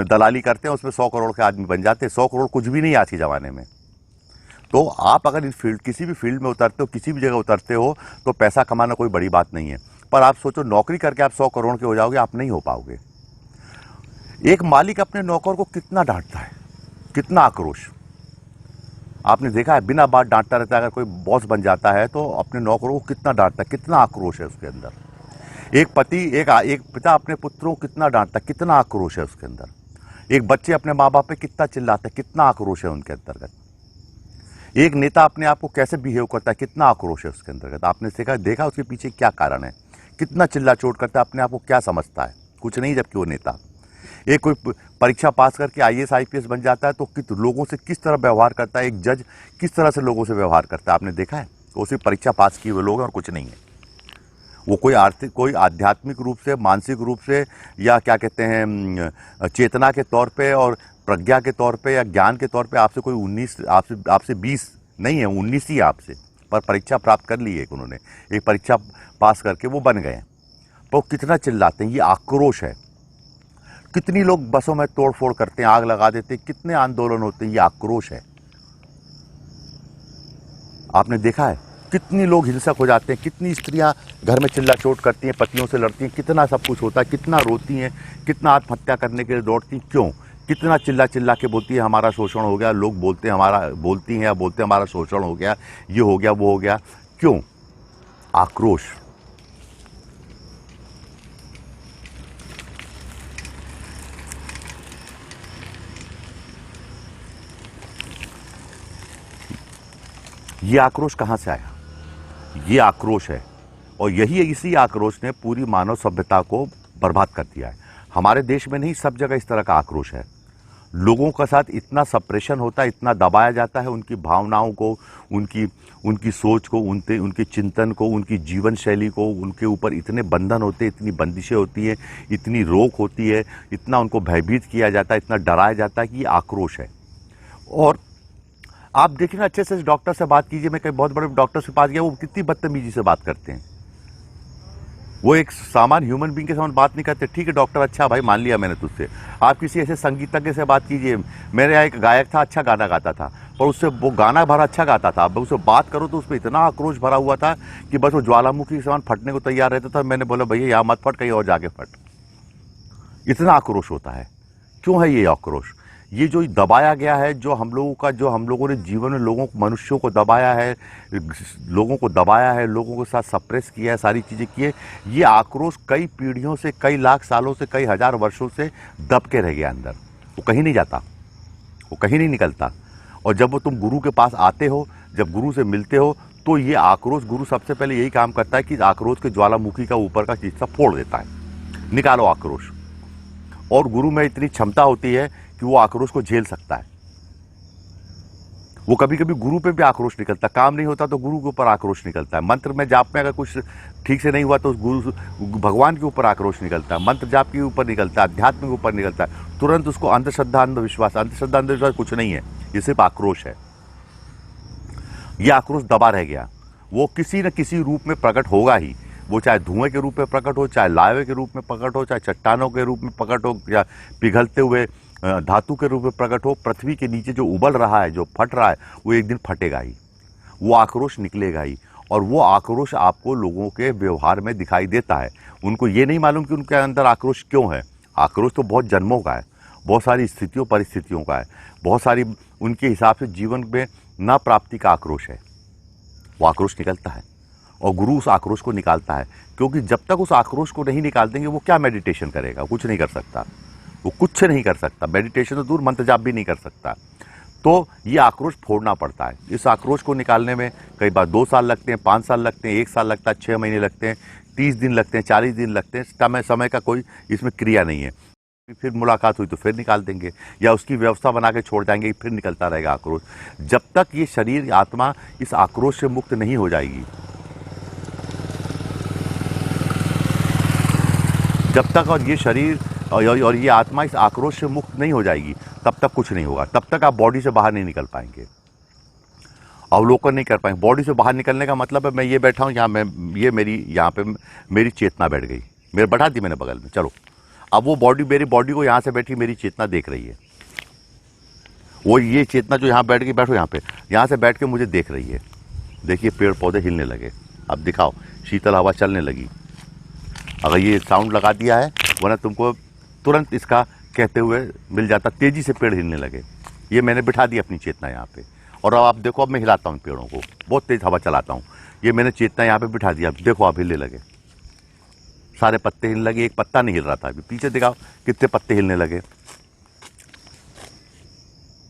दलाली करते हैं, उसमें 100 करोड़ के आदमी बन जाते हैं। 100 करोड़ कुछ भी नहीं आज के ज़माने में। तो आप अगर इस फील्ड, किसी भी फील्ड में उतरते हो, किसी भी जगह उतरते हो, तो पैसा कमाना कोई बड़ी बात नहीं है। पर आप सोचो, नौकरी करके आप 100 करोड़ के हो जाओगे, आप नहीं हो पाओगे। एक मालिक अपने नौकर को कितना डांटता है, कितना आक्रोश। आपने देखा है, बिना बात डांटता रहता है। अगर कोई बॉस बन जाता है तो अपने नौकरों को कितना डांटता है, कितना आक्रोश है उसके अंदर। एक पिता अपने पुत्रों को कितना डांटता है, कितना आक्रोश है उसके अंदर। एक बच्चे अपने माँ बाप पे कितना चिल्लाते हैं, कितना आक्रोश है उनके अंतर्गत। एक नेता अपने आप को कैसे बिहेव करता है, कितना आक्रोश है उसके अंतर्गत। आपने देखा उसके पीछे क्या कारण है, कितना चिल्ला चोट करता है, अपने आप को क्या समझता है, कुछ नहीं, जबकि वो नेता। एक कोई परीक्षा पास करके IAS IPS बन जाता है तो लोगों से किस तरह व्यवहार करता है, एक जज किस तरह से लोगों से व्यवहार करता है, आपने देखा है। वो सिर्फ परीक्षा पास किए हुए लोग हैं और कुछ नहीं है। वो कोई आध्यात्मिक रूप से, मानसिक रूप से, या क्या कहते हैं, चेतना के तौर पे और प्रज्ञा के तौर पे या ज्ञान के तौर पे आपसे कोई 19, आपसे 20 नहीं है, 19 ही आपसे। पर परीक्षा प्राप्त कर ली है उन्होंने, एक परीक्षा पास करके वो बन गए। तो कितना चिल्लाते हैं, ये आक्रोश है। कितनी लोग बसों में तोड़फोड़ करते हैं, आग लगा देते हैं, कितने आंदोलन होते हैं, ये आक्रोश है। आपने देखा है, कितनी लोग हिंसक हो जाते हैं, कितनी स्त्रियां घर में चिल्ला चोट करती हैं, पतियों से लड़ती हैं, कितना सब कुछ होता है, कितना रोती हैं, कितना आत्महत्या करने के लिए दौड़ती हैं। क्यों? कितना चिल्ला चिल्ला के बोलती है हमारा शोषण हो गया। लोग बोलते हैं बोलती हैं हमारा शोषण हो गया, ये हो गया, वो हो गया। क्यों? आक्रोश। ये आक्रोश कहाँ से आया? ये आक्रोश है, और इसी आक्रोश ने पूरी मानव सभ्यता को बर्बाद कर दिया है। हमारे देश में नहीं, सब जगह इस तरह का आक्रोश है। लोगों का साथ इतना सप्रेशन होता है, इतना दबाया जाता है, उनकी भावनाओं को, उनकी सोच को, उनके चिंतन को, उनकी जीवन शैली को, उनके ऊपर इतने बंधन होते हैं, इतनी बंदिशें होती हैं, इतनी रोक होती है, इतना उनको भयभीत किया जाता है, इतना डराया जाता है कि ये आक्रोश है। और आप देखिए ना, अच्छे से डॉक्टर से बात कीजिए। मैं कई बहुत बड़े डॉक्टर के पास गया, वो कितनी बदतमीजी से बात करते हैं। वो एक सामान्य ह्यूमन बीइंग के समान बात नहीं करते। ठीक है डॉक्टर, अच्छा भाई, मान लिया मैंने तुझसे। आप किसी ऐसे संगीतज्ञ से बात कीजिए। मेरे यहाँ एक गायक था, अच्छा गाना गाता था, पर उससे वो गाना भरा अच्छा गाता था, अब उससे बात करो तो उसमें इतना आक्रोश भरा हुआ था कि बस वो ज्वालामुखी के समान फटने को तैयार रहता था। मैंने बोला भैया यहाँ मत फट, कहीं और जाके फट। इतना आक्रोश होता है। क्यों है ये आक्रोश? ये जो दबाया गया है, जो हम लोगों ने जीवन में मनुष्यों को दबाया है, लोगों के साथ सप्रेस किया है, सारी चीज़ें की है। ये आक्रोश कई पीढ़ियों से, कई लाख सालों से, कई हजार वर्षों से दब के रह गया अंदर। वो कहीं नहीं जाता, वो कहीं नहीं निकलता। और जब वो तुम गुरु के पास आते हो, जब गुरु से मिलते हो, तो ये आक्रोश, गुरु सबसे पहले यही काम करता है कि आक्रोश के ज्वालामुखी का ऊपर का हिस्सा फोड़ देता है, निकालो आक्रोश। और गुरु में इतनी क्षमता होती है कि वो आक्रोश को झेल सकता है। वो कभी कभी गुरु पे भी आक्रोश निकलता है, काम नहीं होता तो गुरु के ऊपर आक्रोश निकलता है, मंत्र में जाप में अगर कुछ ठीक से नहीं हुआ तो गुरु भगवान के ऊपर आक्रोश निकलता है, मंत्र जाप के ऊपर निकलता है, अध्यात्म के ऊपर निकलता है, तुरंत उसको अंधश्रद्धा अंधविश्वास कुछ नहीं है, ये सिर्फ आक्रोश है। ये आक्रोश दबा रह गया, वो किसी न किसी रूप में प्रकट होगा ही, वो चाहे धुएं के रूप में प्रकट हो, चाहे लावे के रूप में प्रकट हो, चाहे चट्टानों के रूप में प्रकट हो, या पिघलते हुए धातु के रूप में प्रकट हो। पृथ्वी के नीचे जो उबल रहा है, जो फट रहा है, वो एक दिन फटेगा ही, वो आक्रोश निकलेगा ही। और वो आक्रोश आपको लोगों के व्यवहार में दिखाई देता है। उनको ये नहीं मालूम कि उनके अंदर आक्रोश क्यों है। आक्रोश तो बहुत जन्मों का है, बहुत सारी स्थितियों परिस्थितियों का है, बहुत सारी उनके हिसाब से जीवन में ना प्राप्ति का आक्रोश है। वो आक्रोश निकलता है और गुरु उस आक्रोश को निकालता है, क्योंकि जब तक उस आक्रोश को नहीं निकाल देंगे वो क्या मेडिटेशन करेगा, कुछ नहीं कर सकता, वो कुछ नहीं कर सकता, मेडिटेशन तो दूर, मंत्र जाप भी नहीं कर सकता। तो ये आक्रोश फोड़ना पड़ता है। इस आक्रोश को निकालने में कई बार 2 साल लगते हैं, 5 साल लगते हैं, 1 साल लगता है, 6 महीने लगते हैं, 30 दिन लगते हैं, 40 दिन लगते हैं। समय का कोई इसमें क्रिया नहीं है। फिर मुलाकात हुई तो फिर निकाल देंगे, या उसकी व्यवस्था बना के छोड़ जाएंगे, फिर निकलता रहेगा आक्रोश। जब तक ये शरीर आत्मा इस आक्रोश से मुक्त नहीं हो जाएगी, जब तक और ये शरीर और ये आत्मा इस आक्रोश से मुक्त नहीं हो जाएगी, तब तक कुछ नहीं होगा। तब तक आप बॉडी से बाहर नहीं निकल पाएंगे, अवलोकन नहीं कर पाएंगे। बॉडी से बाहर निकलने का मतलब है मैं ये बैठा हूँ यहाँ, मैं ये मेरी यहाँ पे मेरी चेतना बैठ गई, मेरे बैठा दी मैंने बगल में, चलो अब वो बॉडी मेरी बॉडी को यहाँ से बैठी मेरी चेतना देख रही है। वो ये चेतना जो यहाँ बैठ गई, बैठो यहाँ पे, यहाँ से बैठ के मुझे देख रही है। देखिए पेड़ पौधे हिलने लगे, अब दिखाओ शीतल हवा चलने लगी। अगर ये साउंड लगा दिया है, वरना तुमको तुरंत इसका कहते हुए मिल जाता, तेजी से पेड़ हिलने लगे। ये मैंने बिठा दी अपनी चेतना यहाँ पे, और अब आप देखो, अब मैं हिलाता हूँ पेड़ों को, बहुत तेज हवा चलाता हूँ। ये मैंने चेतना यहाँ पे बिठा दिया, अब देखो आप हिलने लगे, सारे पत्ते हिलने लगे। एक पत्ता नहीं हिल रहा था अभी, पीछे दिखाओ कितने पत्ते हिलने लगे।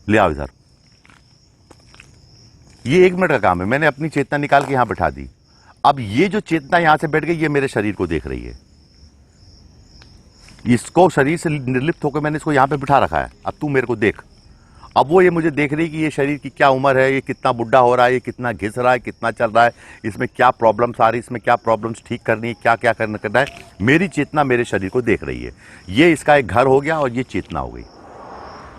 ले आओ इधर। ये 1 मिनट का काम है, मैंने अपनी चेतना निकाल के यहाँ बिठा दी। अब ये जो चेतना यहाँ से बैठ गई, ये मेरे शरीर को देख रही है। इसको शरीर से निर्लिप्त होकर मैंने इसको यहाँ पे बिठा रखा है, अब तू मेरे को देख। अब वो ये मुझे देख रही कि ये शरीर की क्या उम्र है, ये कितना बुढ़ा हो रहा है, ये कितना घिस रहा है, कितना चल रहा है, इसमें क्या प्रॉब्लम्स आ रही है, इसमें क्या प्रॉब्लम्स ठीक करनी है, क्या क्या करना है। मेरी चेतना मेरे शरीर को देख रही है। ये इसका एक घर हो गया और ये चेतना हो गई,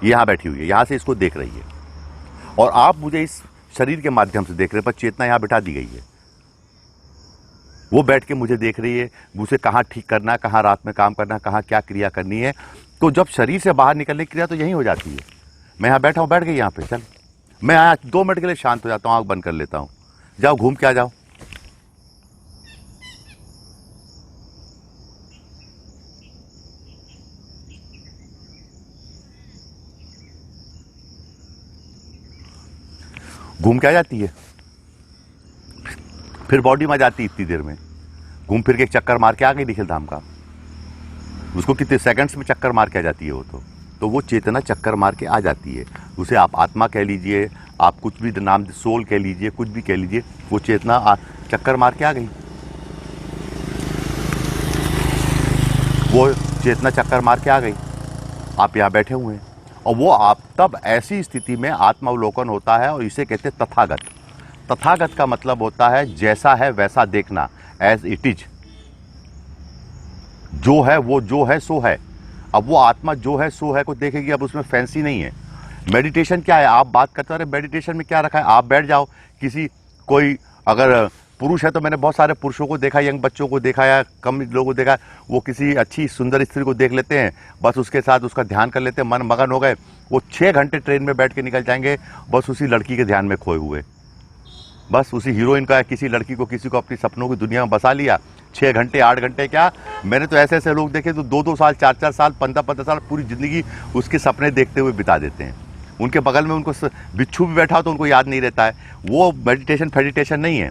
ये यहाँ बैठी हुई है, यहाँ से इसको देख रही है। और आप मुझे इस शरीर के माध्यम से देख रहे हैं, पर चेतना यहाँ बिठा दी गई है। वो बैठ के मुझे देख रही है, मुझे कहाँ ठीक करना है, कहाँ रात में काम करना है, कहाँ क्या क्रिया करनी है। तो जब शरीर से बाहर निकलने की क्रिया तो यही हो जाती है। मैं यहाँ बैठा हूँ, बैठ गई यहाँ पे, चल मैं आया 2 मिनट के लिए शांत हो जाता हूँ, आँख बंद कर लेता हूँ, जाओ घूम के आ जाओ। घूम के आ जाती है, फिर बॉडी में आ जाती है। इतनी देर में घूम फिर के एक चक्कर मार के आ गई निखिल धाम का। उसको कितने सेकंड्स में चक्कर मार के आ जाती है वो तो वो चेतना चक्कर मार के आ जाती है। उसे आप आत्मा कह लीजिए, आप कुछ भी नाम, सोल कह लीजिए, कुछ भी कह लीजिए, वो चेतना चक्कर मार के आ गई। वो चेतना चक्कर मार के आ गई, आप यहाँ बैठे हुए हैं। और वो आप तब ऐसी स्थिति में आत्मावलोकन होता है, और इसे कहते हैं तथागत। तथागत का मतलब होता है जैसा है वैसा देखना, एज इट इज। जो है वो जो है सो है। अब वो आत्मा जो है सो है को देखेगी, अब उसमें फैंसी नहीं है। मेडिटेशन क्या है, आप बात करते हो, अरे मेडिटेशन में क्या रखा है, आप बैठ जाओ। कोई अगर पुरुष है तो मैंने बहुत सारे पुरुषों को देखा, यंग बच्चों को देखा, या कम लोगों को देखा, वो किसी अच्छी सुंदर स्त्री को देख लेते हैं, बस उसके साथ उसका ध्यान कर लेते हैं, मन मगन हो गए। वो 6 घंटे ट्रेन में बैठ के निकल जाएंगे, बस उसी लड़की के ध्यान में खोए हुए, बस उसी हीरोइन का, किसी लड़की को, किसी को अपनी सपनों की दुनिया में बसा लिया। 6 घंटे 8 घंटे क्या, मैंने तो ऐसे ऐसे लोग देखे तो 2-2 साल 4-4 साल 15-15 साल पूरी ज़िंदगी उसके सपने देखते हुए बिता देते हैं। उनके बगल में उनको बिच्छू भी बैठा हो तो उनको याद नहीं रहता है। वो मेडिटेशन नहीं है,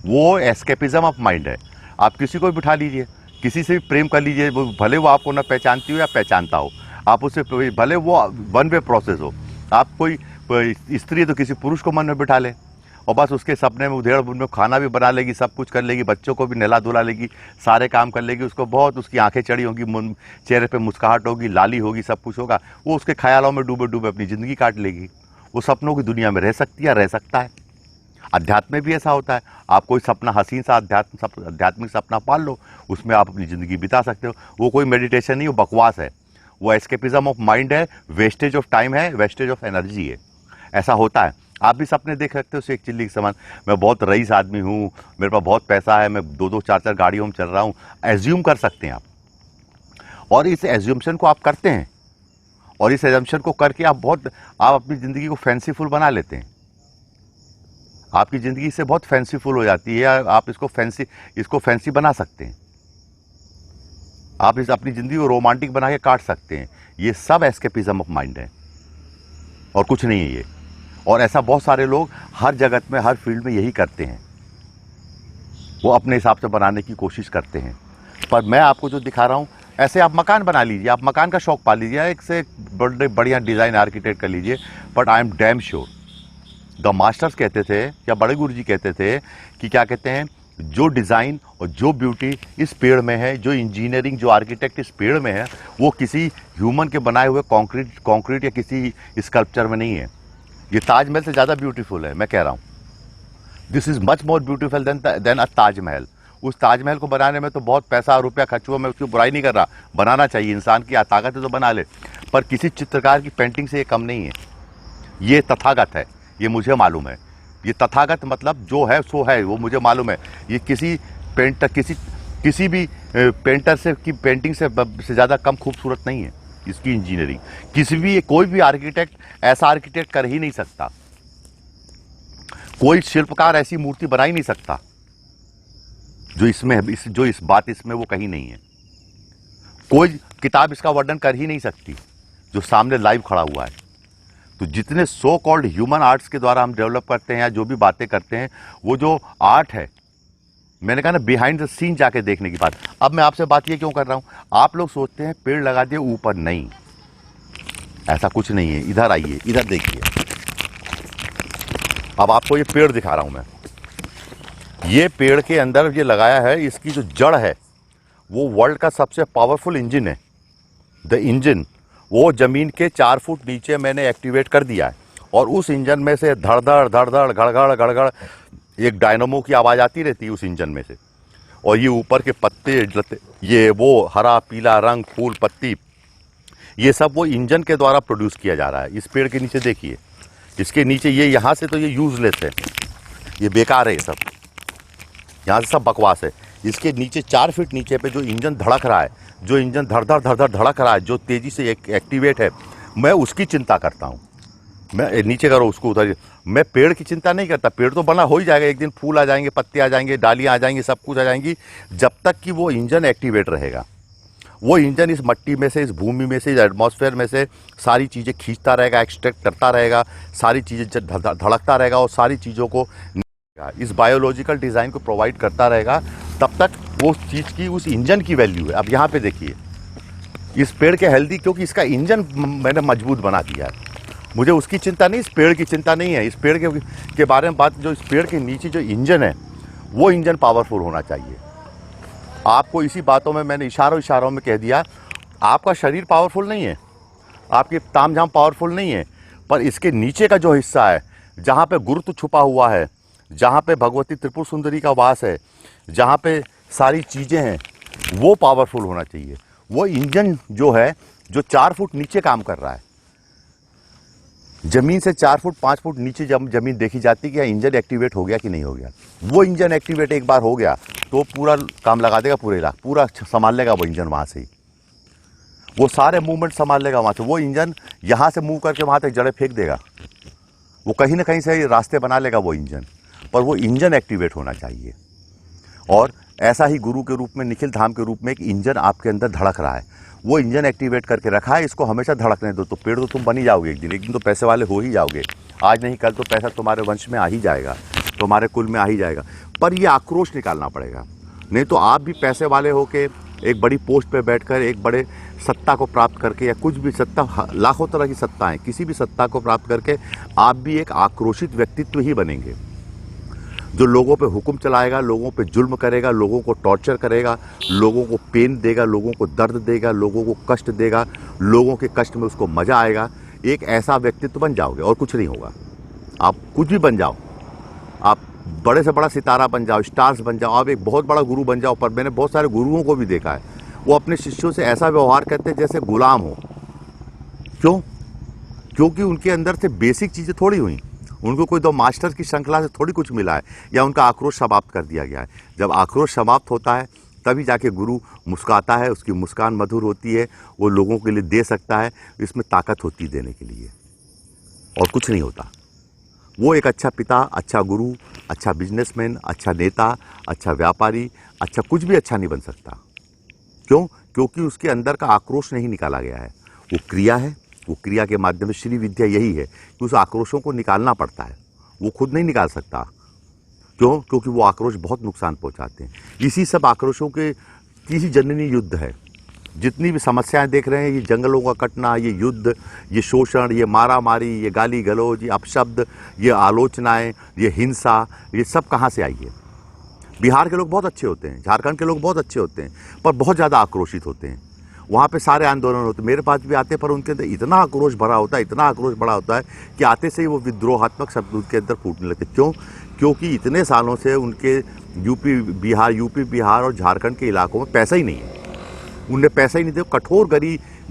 वो एस्केपिज्म ऑफ माइंड है। आप किसी को भी बिठा लीजिए, किसी से भी प्रेम कर लीजिए, भले वो आपको ना पहचानती हो या पहचानता हो, आप उससे भले वो 1 वे प्रोसेस हो। आप कोई स्त्री है तो किसी पुरुष को मन में बिठा ले, और बस उसके सपने में उधेड़ बुन में खाना भी बना लेगी, सब कुछ कर लेगी, बच्चों को भी नहला धुला लेगी, सारे काम कर लेगी। उसको बहुत, उसकी आंखें चढ़ी होंगी, चेहरे पे मुस्कुराहट होगी, लाली होगी, सब कुछ होगा। वो उसके ख्यालों में डूबे डूबे अपनी ज़िंदगी काट लेगी। वो सपनों की दुनिया में रह सकती है, रह सकता है। अध्यात्म में भी ऐसा होता है, आप कोई सपना, हसीन सा आध्यात्मिक सपना पाल लो, उसमें आप अपनी ज़िंदगी बिता सकते हो। वो कोई मेडिटेशन नहीं, वो बकवास है, वो एस्केपिज्म ऑफ माइंड है, वेस्टेज ऑफ टाइम है, वेस्टेज ऑफ एनर्जी है। ऐसा होता है। आप भी सपने देख सकते हो शेख चिल्ली के समान, मैं बहुत रईस आदमी हूँ, मेरे पास बहुत पैसा है, मैं 2-2 4-4 गाड़ियों में चल रहा हूँ, एज्यूम कर सकते हैं आप। और इस एज्यूम्शन को आप करते हैं, और इस एज्यूम्शन को करके आप अपनी ज़िंदगी को फैंसीफुल बना लेते हैं। आपकी ज़िंदगी से बहुत फैंसीफुल हो जाती है, आप इसको फैंसी बना सकते हैं। आप अपनी ज़िंदगी को रोमांटिक बना के काट सकते हैं। ये सब एस्केपिज्म ऑफ माइंड है और कुछ नहीं है ये। और ऐसा बहुत सारे लोग हर जगत में, हर फील्ड में यही करते हैं, वो अपने हिसाब से बनाने की कोशिश करते हैं। पर मैं आपको जो दिखा रहा हूँ, ऐसे आप मकान बना लीजिए, आप मकान का शौक पा लीजिए, एक से बड़े बढ़िया डिज़ाइन आर्किटेक्ट कर लीजिए। But I am damn sure, the masters कहते थे, या बड़े गुरु जी कहते थे कि क्या कहते हैं, जो डिज़ाइन और जो ब्यूटी इस पेड़ में है, जो इंजीनियरिंग, जो आर्किटेक्ट इस पेड़ में है, वो किसी ह्यूमन के बनाए हुए कंक्रीट या किसी स्कल्पचर में नहीं है। ये ताजमहल से ज़्यादा ब्यूटीफुल है, मैं कह रहा हूँ। This is much more beautiful than a Taj Mahal. उस ताजमहल को बनाने में तो बहुत पैसा और रुपया खर्च हुआ, मैं उसकी बुराई नहीं कर रहा, बनाना चाहिए, इंसान की ताकत है तो बना ले, पर किसी चित्रकार की पेंटिंग से ये कम नहीं है। ये तथागत है, ये मुझे मालूम है। ये तथागत मतलब जो है सो है, वो मुझे मालूम है। ये किसी भी पेंटर से की पेंटिंग से ज़्यादा कम खूबसूरत नहीं है इसकी इंजीनियरिंग। कोई भी आर्किटेक्ट ऐसा आर्किटेक्ट कर ही नहीं सकता, कोई शिल्पकार ऐसी मूर्ति बना ही नहीं सकता जो इसमें वो कहीं नहीं है। कोई किताब इसका वर्णन कर ही नहीं सकती जो सामने लाइव खड़ा हुआ है। तो जितने सो कॉल्ड ह्यूमन आर्ट्स के द्वारा हम डेवलप करते हैं या जो भी बातें करते हैं, वो जो आर्ट है, मैंने कहा ना, बिहाइंड द सीन जाके देखने की बात। अब मैं आपसे बात ये क्यों कर रहा हूं, आप लोग सोचते हैं पेड़ लगा दिए ऊपर, नहीं, ऐसा कुछ नहीं है। इधर आइए, इधर देखिए, अब आपको ये पेड़ दिखा रहा हूं मैं। ये पेड़ के अंदर ये लगाया है, इसकी जो जड़ है वो वर्ल्ड का सबसे पावरफुल इंजन है। द इंजन वो ज़मीन के 4 फुट नीचे मैंने एक्टिवेट कर दिया है, और उस इंजन में से धड़धड़ धड़धड़ गड़गड़ गड़गड़ एक डायनामो की आवाज़ आती रहती है उस इंजन में से। और ये ऊपर के पत्ते, ये वो हरा पीला रंग, फूल पत्ती, ये सब वो इंजन के द्वारा प्रोड्यूस किया जा रहा है। इस पेड़ के नीचे देखिए, इसके नीचे ये यहाँ से तो ये यूजलेस है, ये बेकार है, ये सब यहाँ से सब बकवास है। इसके नीचे 4 फीट नीचे पे जो इंजन धड़क रहा है, जो इंजन धड़धड़ धड़धड़ धड़क रहा है, जो तेज़ी से एक्टिवेट है, मैं उसकी चिंता करता हूँ। मैं नीचे करो उसको उतारिए, मैं पेड़ की चिंता नहीं करता। पेड़ तो बना हो ही जाएगा, एक दिन फूल आ जाएंगे, पत्ते आ जाएंगे, डालियाँ आ जाएंगी, सब कुछ आ जाएंगी, जब तक कि वो इंजन एक्टिवेट रहेगा। वो इंजन इस मट्टी में से, इस भूमि में से, इस एटमॉस्फेयर में से सारी चीज़ें खींचता रहेगा, एक्सट्रैक्ट करता रहेगा, सारी चीज़ें धड़कता रहेगा और सारी चीज़ों को इस बायोलॉजिकल डिज़ाइन को प्रोवाइड करता रहेगा, तब तक वो चीज़ की, उस इंजन की वैल्यू है। अब यहाँ पे देखिए, इस पेड़ के हेल्दी, क्योंकि इसका इंजन मैंने मजबूत बना दिया है। मुझे उसकी चिंता नहीं, इस पेड़ की चिंता नहीं है। इस पेड़ के बारे में बात, जो इस पेड़ के नीचे जो इंजन है, वो इंजन पावरफुल होना चाहिए। आपको इसी बातों में मैंने इशारों में कह दिया, आपका शरीर पावरफुल नहीं है, आपकी तामझाम पावरफुल नहीं है, पर इसके नीचे का जो हिस्सा है, जहाँ पे गुरुत्व छुपा हुआ है, जहाँ पे भगवती त्रिपुर सुंदरी का वास है, जहाँ पे सारी चीज़ें हैं, वो पावरफुल होना चाहिए। वो इंजन जो है, जो 4 फुट नीचे काम कर रहा है, ज़मीन से 4 फुट 5 फुट नीचे जब ज़मीन देखी जाती है कि इंजन एक्टिवेट हो गया कि नहीं हो गया। वो इंजन एक्टिवेट एक बार हो गया तो पूरा काम लगा देगा, पूरा संभाल लेगा वो इंजन। वहाँ से ही वो सारे मूवमेंट संभाल लेगा वहाँ से। वो इंजन यहाँ से मूव करके वहाँ तक जड़े फेंक देगा, वो कहीं ना कहीं से रास्ते बना लेगा वो इंजन, पर वो इंजन एक्टिवेट होना चाहिए। और ऐसा ही गुरु के रूप में, निखिल धाम के रूप में एक इंजन आपके अंदर धड़क रहा है, वो इंजन एक्टिवेट करके रखा है, इसको हमेशा धड़कने दो, तो पेड़ तो तुम बन ही जाओगे एक दिन तो पैसे वाले हो ही जाओगे। आज नहीं कल तो पैसा तुम्हारे वंश में आ ही जाएगा, तुम्हारे कुल में आ ही जाएगा। पर ये आक्रोश निकालना पड़ेगा, नहीं तो आप भी पैसे वाले होके एक बड़ी पोस्ट पे बैठकर एक बड़े सत्ता को प्राप्त करके, या कुछ भी सत्ता, लाखों तरह की सत्ता है, किसी भी सत्ता को प्राप्त करके आप भी एक आक्रोशित व्यक्तित्व ही बनेंगे, जो लोगों पे हुक्म चलाएगा, लोगों पे जुल्म करेगा, लोगों को टॉर्चर करेगा, लोगों को पेन देगा, लोगों को दर्द देगा, लोगों को कष्ट देगा, लोगों के कष्ट में उसको मज़ा आएगा एक ऐसा व्यक्तित्व बन जाओगे और कुछ नहीं होगा। आप कुछ भी बन जाओ, आप बड़े से बड़ा सितारा बन जाओ, स्टार्स बन जाओ, आप एक बहुत बड़ा गुरु बन जाओ। पर मैंने बहुत सारे गुरुओं को भी देखा है, वो अपने शिष्यों से ऐसा व्यवहार करते हैं जैसे गुलाम हो। क्यों? क्योंकि उनके अंदर से बेसिक चीज़ें थोड़ी हुई, उनको कोई 2 मास्टर की श्रृंखला से थोड़ी कुछ मिला है, या उनका आक्रोश समाप्त कर दिया गया है। जब आक्रोश समाप्त होता है तभी जाके गुरु मुस्कुराता है, उसकी मुस्कान मधुर होती है, वो लोगों के लिए दे सकता है। इसमें ताकत होती है देने के लिए, और कुछ नहीं होता। वो एक अच्छा पिता, अच्छा गुरु, अच्छा बिजनेसमैन, अच्छा नेता, अच्छा व्यापारी, अच्छा कुछ भी अच्छा नहीं बन सकता। क्यों? क्योंकि उसके अंदर का आक्रोश नहीं निकाला गया है। वो क्रिया है, वो क्रिया के माध्यम से श्री विद्या यही है कि उस आक्रोशों को निकालना पड़ता है, वो खुद नहीं निकाल सकता। क्यों? क्योंकि वो आक्रोश बहुत नुकसान पहुंचाते हैं। इसी सब आक्रोशों के तीसरी जननी युद्ध है। जितनी भी समस्याएं देख रहे हैं, ये जंगलों का कटना, ये युद्ध, ये शोषण, ये मारा मारी, ये गाली गलौज, ये अपशब्द, ये आलोचनाएं, ये हिंसा, ये सब कहाँ से आई है? बिहार के लोग बहुत अच्छे होते हैं, झारखंड के लोग बहुत अच्छे होते हैं, पर बहुत ज़्यादा आक्रोशित होते हैं। वहाँ पे सारे आंदोलन होते हैं, मेरे पास भी आते हैं, पर उनके अंदर इतना आक्रोश भरा होता है, इतना आक्रोश भरा होता है कि आते से ही वो विद्रोहात्मक शब्द उनके अंदर फूटने लगते। क्यों? क्योंकि इतने सालों से उनके यूपी बिहार और झारखंड के इलाकों में पैसा ही नहीं है। उन्हें पैसा ही नहीं दिया, कठोर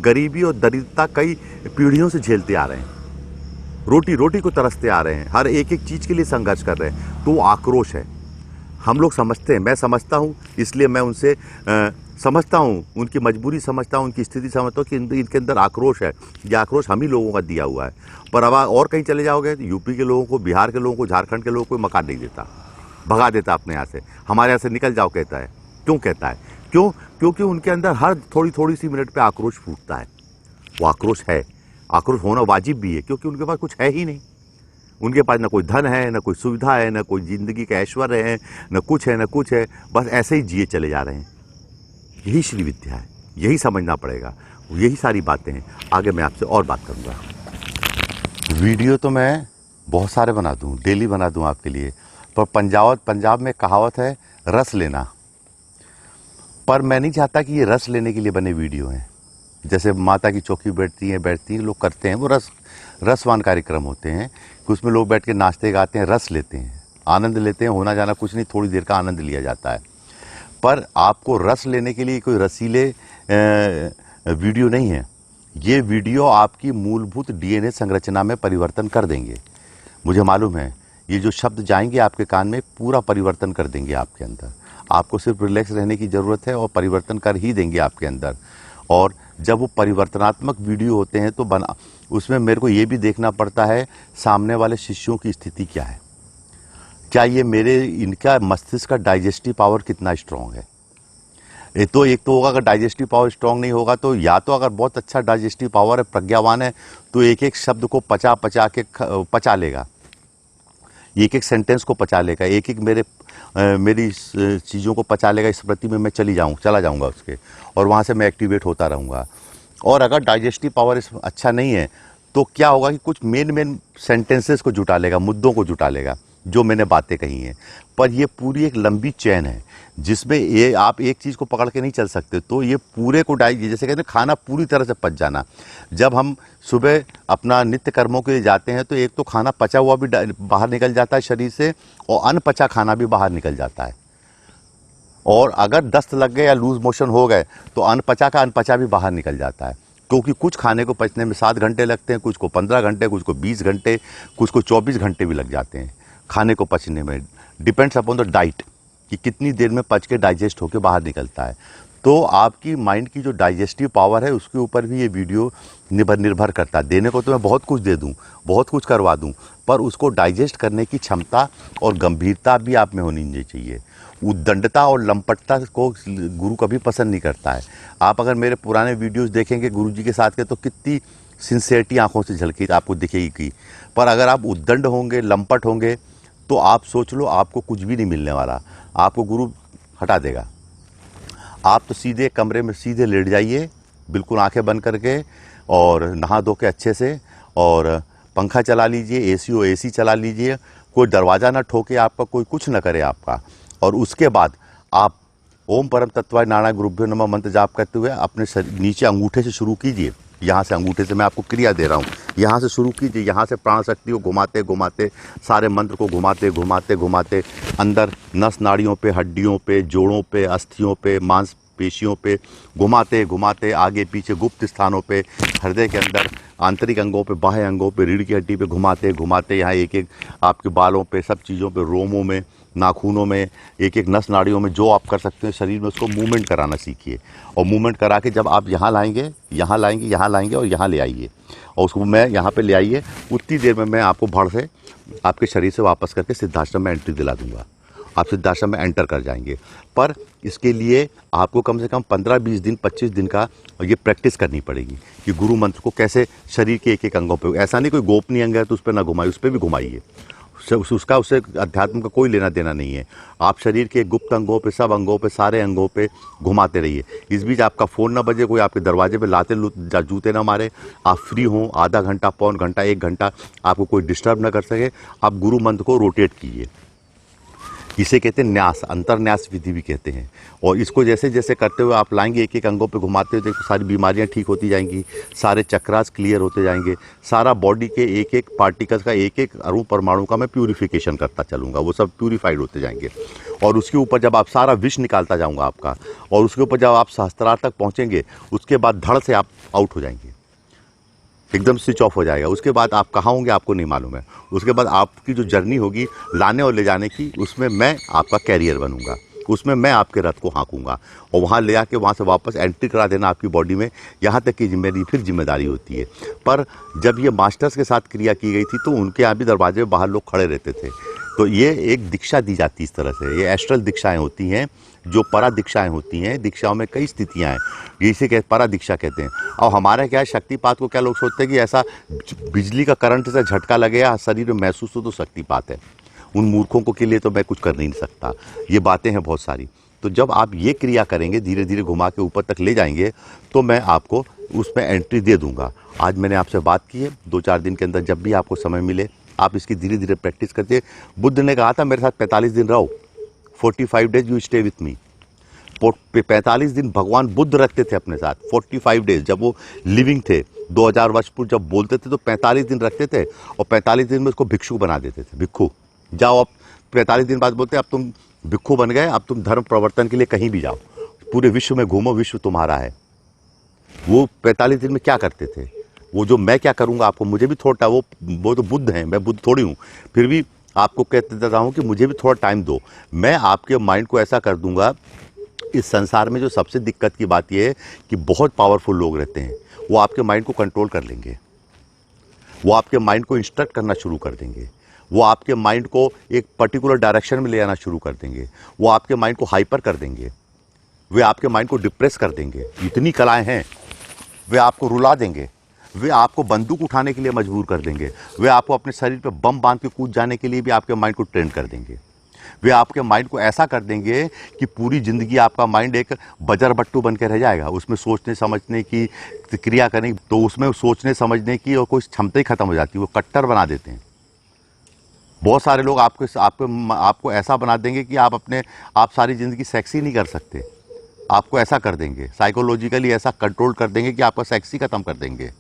गरीबी और दरिद्रता कई पीढ़ियों से झेलते आ रहे हैं, रोटी रोटी को तरसते आ रहे हैं, हर एक एक चीज़ के लिए संघर्ष कर रहे हैं। तो वो आक्रोश है। हम लोग समझते हैं, मैं समझता हूँ, इसलिए मैं उनसे समझता हूँ, उनकी मजबूरी समझता हूँ, उनकी स्थिति समझता हूँ कि इनके अंदर आक्रोश है। ये आक्रोश हम ही लोगों का दिया हुआ है। पर अब और कहीं चले जाओगे तो यूपी के लोगों को, बिहार के लोगों को, झारखंड के लोगों को मकान नहीं देता, भगा देता अपने यहाँ से। हमारे यहाँ से निकल जाओ कहता है। क्यों कहता है? क्यों? क्योंकि उनके अंदर हर थोड़ी सी मिनट पे आक्रोश फूटता है। वो आक्रोश है, आक्रोश होना वाजिब भी है, क्योंकि उनके पास कुछ है ही नहीं। उनके पास ना कोई धन है, ना कोई सुविधा है, ना कोई ज़िंदगी का ऐश्वर्य है, ना कुछ है, ना कुछ है, बस ऐसे ही जिए चले जा रहे हैं। यही श्री विद्या है, यही समझना पड़ेगा, यही सारी बातें हैं। आगे मैं आपसे और बात करूँगा। वीडियो तो मैं बहुत सारे बना दूँ, डेली बना दूँ आपके लिए, पर पंजाब में कहावत है रस लेना, पर मैं नहीं चाहता कि ये रस लेने के लिए बने वीडियो हैं। जैसे माता की चौकी बैठती हैं, लोग करते हैं, वो रसवान कार्यक्रम होते हैं कि उसमें लोग बैठ के नाचते गाते हैं, रस लेते हैं, आनंद लेते हैं। होना जाना कुछ नहीं, थोड़ी देर का आनंद लिया जाता है। पर आपको रस लेने के लिए कोई रसीले वीडियो नहीं है। ये वीडियो आपकी मूलभूत डीएनए संरचना में परिवर्तन कर देंगे। मुझे मालूम है, ये जो शब्द जाएंगे आपके कान में, पूरा परिवर्तन कर देंगे आपके अंदर। आपको सिर्फ रिलैक्स रहने की ज़रूरत है और परिवर्तन कर ही देंगे आपके अंदर। और जब वो परिवर्तनात्मक वीडियो होते हैं तो उसमें मेरे को ये भी देखना पड़ता है सामने वाले शिष्यों की स्थिति क्या है, क्या ये इनका मस्तिष्क का डाइजेस्टिव पावर कितना स्ट्रांग है। एक तो होगा, अगर डाइजेस्टिव पावर स्ट्रांग नहीं होगा तो, या तो अगर बहुत अच्छा डाइजेस्टिव पावर है, प्रज्ञावान है, तो एक एक शब्द को पचा के पचा लेगा, एक एक सेंटेंस को पचा लेगा, एक एक मेरी चीज़ों को पचा लेगा, स्मृति में मैं चला जाऊंगा उसके, और वहाँ से मैं एक्टिवेट होता रहूँगा। और अगर डाइजेस्टिव पावर अच्छा नहीं है तो क्या होगा कि कुछ मेन सेंटेंसेस को जुटा लेगा, मुद्दों को जुटा लेगा जो मैंने बातें कही हैं। पर ये पूरी एक लंबी चैन है जिसमें ये आप एक चीज़ को पकड़ के नहीं चल सकते। तो ये पूरे को जैसे कहते हैं खाना पूरी तरह से पच जाना। जब हम सुबह अपना नित्य कर्मों के लिए जाते हैं तो एक तो खाना पचा हुआ भी बाहर निकल जाता है शरीर से, और अनपचा खाना भी बाहर निकल जाता है। और अगर दस्त लग गए या लूज मोशन हो गए तो अनपचा भी बाहर निकल जाता है। क्योंकि कुछ खाने को पचने में 7 घंटे लगते हैं, कुछ को 15 घंटे, कुछ को 20 घंटे, कुछ को 24 घंटे भी लग जाते हैं खाने को पचने में। डिपेंड्स अपॉन द डाइट कि कितनी देर में पच के डाइजेस्ट होकर बाहर निकलता है। तो आपकी माइंड की जो डाइजेस्टिव पावर है उसके ऊपर भी ये वीडियो निर्भर करता है। देने को तो मैं बहुत कुछ दे दूं, बहुत कुछ करवा दूं, पर उसको डाइजेस्ट करने की क्षमता और गंभीरता भी आप में होनी चाहिए। उद्दंडता और लंपटता को गुरु कभी पसंद नहीं करता है। आप अगर मेरे पुराने वीडियोस देखेंगे गुरु जी के साथ के, तो कितनी सिंसियरिटी आंखों से झलकी आपको दिखेगी की। पर अगर आप उद्दंड होंगे, लंपट होंगे, तो आप सोच लो आपको कुछ भी नहीं मिलने वाला, आपको गुरु हटा देगा। आप तो सीधे कमरे में सीधे लेट जाइए, बिल्कुल आंखें बंद करके, और नहा धो के अच्छे से, और पंखा चला लीजिए, एसी चला लीजिए, कोई दरवाज़ा ना ठोके आपका, कोई कुछ ना करे आपका। और उसके बाद आप ओम परम तत्वाय नारायण गुरुभ्यो नमः मंत्र जाप करते हुए अपने नीचे अंगूठे से शुरू कीजिए, यहाँ से अंगूठे से मैं आपको क्रिया दे रहा हूँ, यहाँ से शुरू कीजिए, यहाँ से प्राण शक्ति को घुमाते घुमाते, सारे मंत्र को घुमाते घुमाते घुमाते अंदर नस नाड़ियों पे, हड्डियों पे, जोड़ों पे, अस्थियों पे, मांसपेशियों पे घुमाते घुमाते, आगे पीछे गुप्त स्थानों पे, हृदय के अंदर आंतरिक अंगों पे, बाह्य अंगों पे, रीढ़ की हड्डी पे घुमाते घुमाते, यहाँ एक एक आपके बालों पे, सब चीज़ों पे, रोमों में, नाखूनों में, एक एक नस नाड़ियों में, जो आप कर सकते हैं शरीर में, उसको मूवमेंट कराना सीखिए। और मूवमेंट करा के जब आप यहाँ लाएंगे, यहाँ लाएंगे, यहाँ लाएंगे और यहाँ ले आइए, और उसको मैं यहाँ पे ले आइए, उतनी देर में मैं आपको भड़ से आपके शरीर से वापस करके सिद्धाश्रम में एंट्री दिला दूंगा। आप सिद्धाश्रम में एंटर कर जाएंगे। पर इसके लिए आपको कम से कम 15-20 दिन, 25 दिन का ये प्रैक्टिस करनी पड़ेगी कि गुरु मंत्र को कैसे शरीर के एक एक अंगों पे, ऐसा नहीं कोई गोपनीय अंग है तो उस पर ना घुमाइए, उस पर भी घुमाइए, उससे अध्यात्म का कोई लेना देना नहीं है। आप शरीर के गुप्त अंगों पे, सब अंगों पे, सारे अंगों पे घुमाते रहिए। इस बीच आपका फ़ोन ना बजे, कोई आपके दरवाजे पे लाते जूते ना मारे, आप फ्री हों, आधा घंटा, पौन घंटा, 1 घंटा आपको कोई डिस्टर्ब ना कर सके, आप गुरु मंत्र को रोटेट कीजिए। इसे कहते हैं न्यास, अंतर्न्यास विधि भी कहते हैं। और इसको जैसे जैसे करते हुए आप लाएंगे, एक एक अंगों पे घुमाते हुए, देखो सारी बीमारियां ठीक होती जाएंगी, सारे चक्रास क्लियर होते जाएंगे, सारा बॉडी के एक एक पार्टिकल्स का, एक एक अणु परमाणु का मैं प्यूरिफिकेशन करता चलूँगा, वो सब प्यूरिफाइड होते जाएंगे। और उसके ऊपर जब आप सारा विष निकालता जाऊँगा आपका, और उसके ऊपर जब आप सहस्त्रार तक पहुँचेंगे, उसके बाद धड़ से आप आउट हो जाएंगे, एकदम स्विच ऑफ हो जाएगा। उसके बाद आप कहाँ होंगे आपको नहीं मालूम है। उसके बाद आपकी जो जर्नी होगी लाने और ले जाने की, उसमें मैं आपका कैरियर बनूंगा, उसमें मैं आपके रथ को हाँकूंगा, और वहाँ ले आके वहाँ से वापस एंट्री करा देना आपकी बॉडी में, यहाँ तक की मेरी फिर जिम्मेदारी होती है। पर जब ये मास्टर्स के साथ क्रिया की गई थी तो उनके यहाँ भी दरवाजे में बाहर लोग खड़े रहते थे। तो ये एक दीक्षा दी जाती है इस तरह से। ये एस्ट्रल दीक्षाएँ होती हैं, जो परा दीक्षाएँ होती हैं। दीक्षाओं में कई स्थितियाँ हैं, इसे परा दीक्षा कहते हैं। और हमारे क्या है, शक्तिपात को क्या लोग सोचते हैं कि ऐसा बिजली का करंट से झटका लगे या शरीर में महसूस हो तो शक्तिपात है। उन मूर्खों को के लिए तो मैं कुछ कर नहीं सकता, ये बातें हैं बहुत सारी। तो जब आप ये क्रिया करेंगे, धीरे धीरे घुमा के ऊपर तक ले जाएंगे, तो मैं आपको उसमें एंट्री दे दूंगा। आज मैंने आपसे बात की है, 2-4 दिन के अंदर जब भी आपको समय मिले आप इसकी धीरे धीरे प्रैक्टिस करते। बुद्ध ने कहा था मेरे साथ 45 दिन रहो, 45 days you stay with me. 45 दिन भगवान बुद्ध रखते थे अपने साथ, 45 डेज जब वो लिविंग थे, 2000 वर्ष पूर्व जब बोलते थे तो 45 दिन रखते थे, और 45 दिन में उसको भिक्षु बना देते थे। भिक्षु जाओ, अब 45 दिन बाद बोलते अब तुम भिक्षु बन गए, अब तुम धर्म प्रवर्तन के लिए कहीं भी जाओ, पूरे विश्व में घूमो, विश्व तुम्हारा है। वो 45 दिन में क्या करते थे, वो जो मैं क्या करूँगा आपको, मुझे भी थोड़ा, वो तो बुद्ध हैं, मैं बुद्ध थोड़ी हूँ, फिर भी आपको कहते देता हूँ कि मुझे भी थोड़ा टाइम दो। मैं आपके माइंड को ऐसा कर दूंगा। इस संसार में जो सबसे दिक्कत की बात यह है कि बहुत पावरफुल लोग रहते हैं, वो आपके माइंड को कंट्रोल कर लेंगे, वो आपके माइंड को इंस्ट्रक्ट करना शुरू कर देंगे, वो आपके माइंड को एक पर्टिकुलर डायरेक्शन में ले आना शुरू कर देंगे, वो आपके माइंड को हाइपर कर देंगे, वे आपके माइंड को डिप्रेस कर देंगे। इतनी कलाएं हैं, वे आपको रुला देंगे, वे आपको बंदूक उठाने के लिए मजबूर कर देंगे, वे आपको अपने शरीर पे बम बांध के कूद जाने के लिए भी आपके माइंड को ट्रेन कर देंगे। वे आपके माइंड को ऐसा कर देंगे कि पूरी ज़िंदगी आपका माइंड एक बजर बट्टू बन के रह जाएगा। उसमें सोचने समझने की क्रिया करने, तो उसमें सोचने समझने की और कोई क्षमता ही खत्म हो जाती है, वो कट्टर बना देते हैं। बहुत सारे लोग आपको ऐसा बना देंगे कि आप सारी ज़िंदगी सेक्स ही नहीं कर सकते। आपको ऐसा कर देंगे, साइकोलॉजिकली ऐसा कंट्रोल कर देंगे कि आपका सेक्स ही खत्म कर देंगे।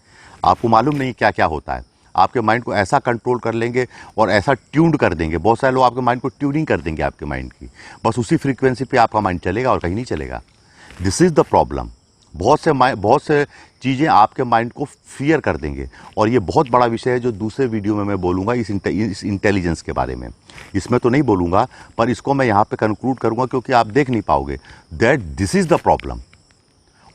आपको मालूम नहीं क्या क्या होता है। आपके माइंड को ऐसा कंट्रोल कर लेंगे और ऐसा ट्यून्ड कर देंगे। बहुत सारे लोग आपके माइंड को ट्यूनिंग कर देंगे आपके माइंड की, बस उसी फ्रीक्वेंसी पे आपका माइंड चलेगा और कहीं नहीं चलेगा। This is the problem. बहुत से चीज़ें आपके माइंड को फियर कर देंगे, और ये बहुत बड़ा विषय है जो दूसरे वीडियो में मैं बोलूँगा इस इंटेलिजेंस के बारे में। इसमें तो नहीं बोलूँगा, पर इसको मैं यहाँ पे कंक्लूड करूँगा क्योंकि आप देख नहीं पाओगे that this is the problem.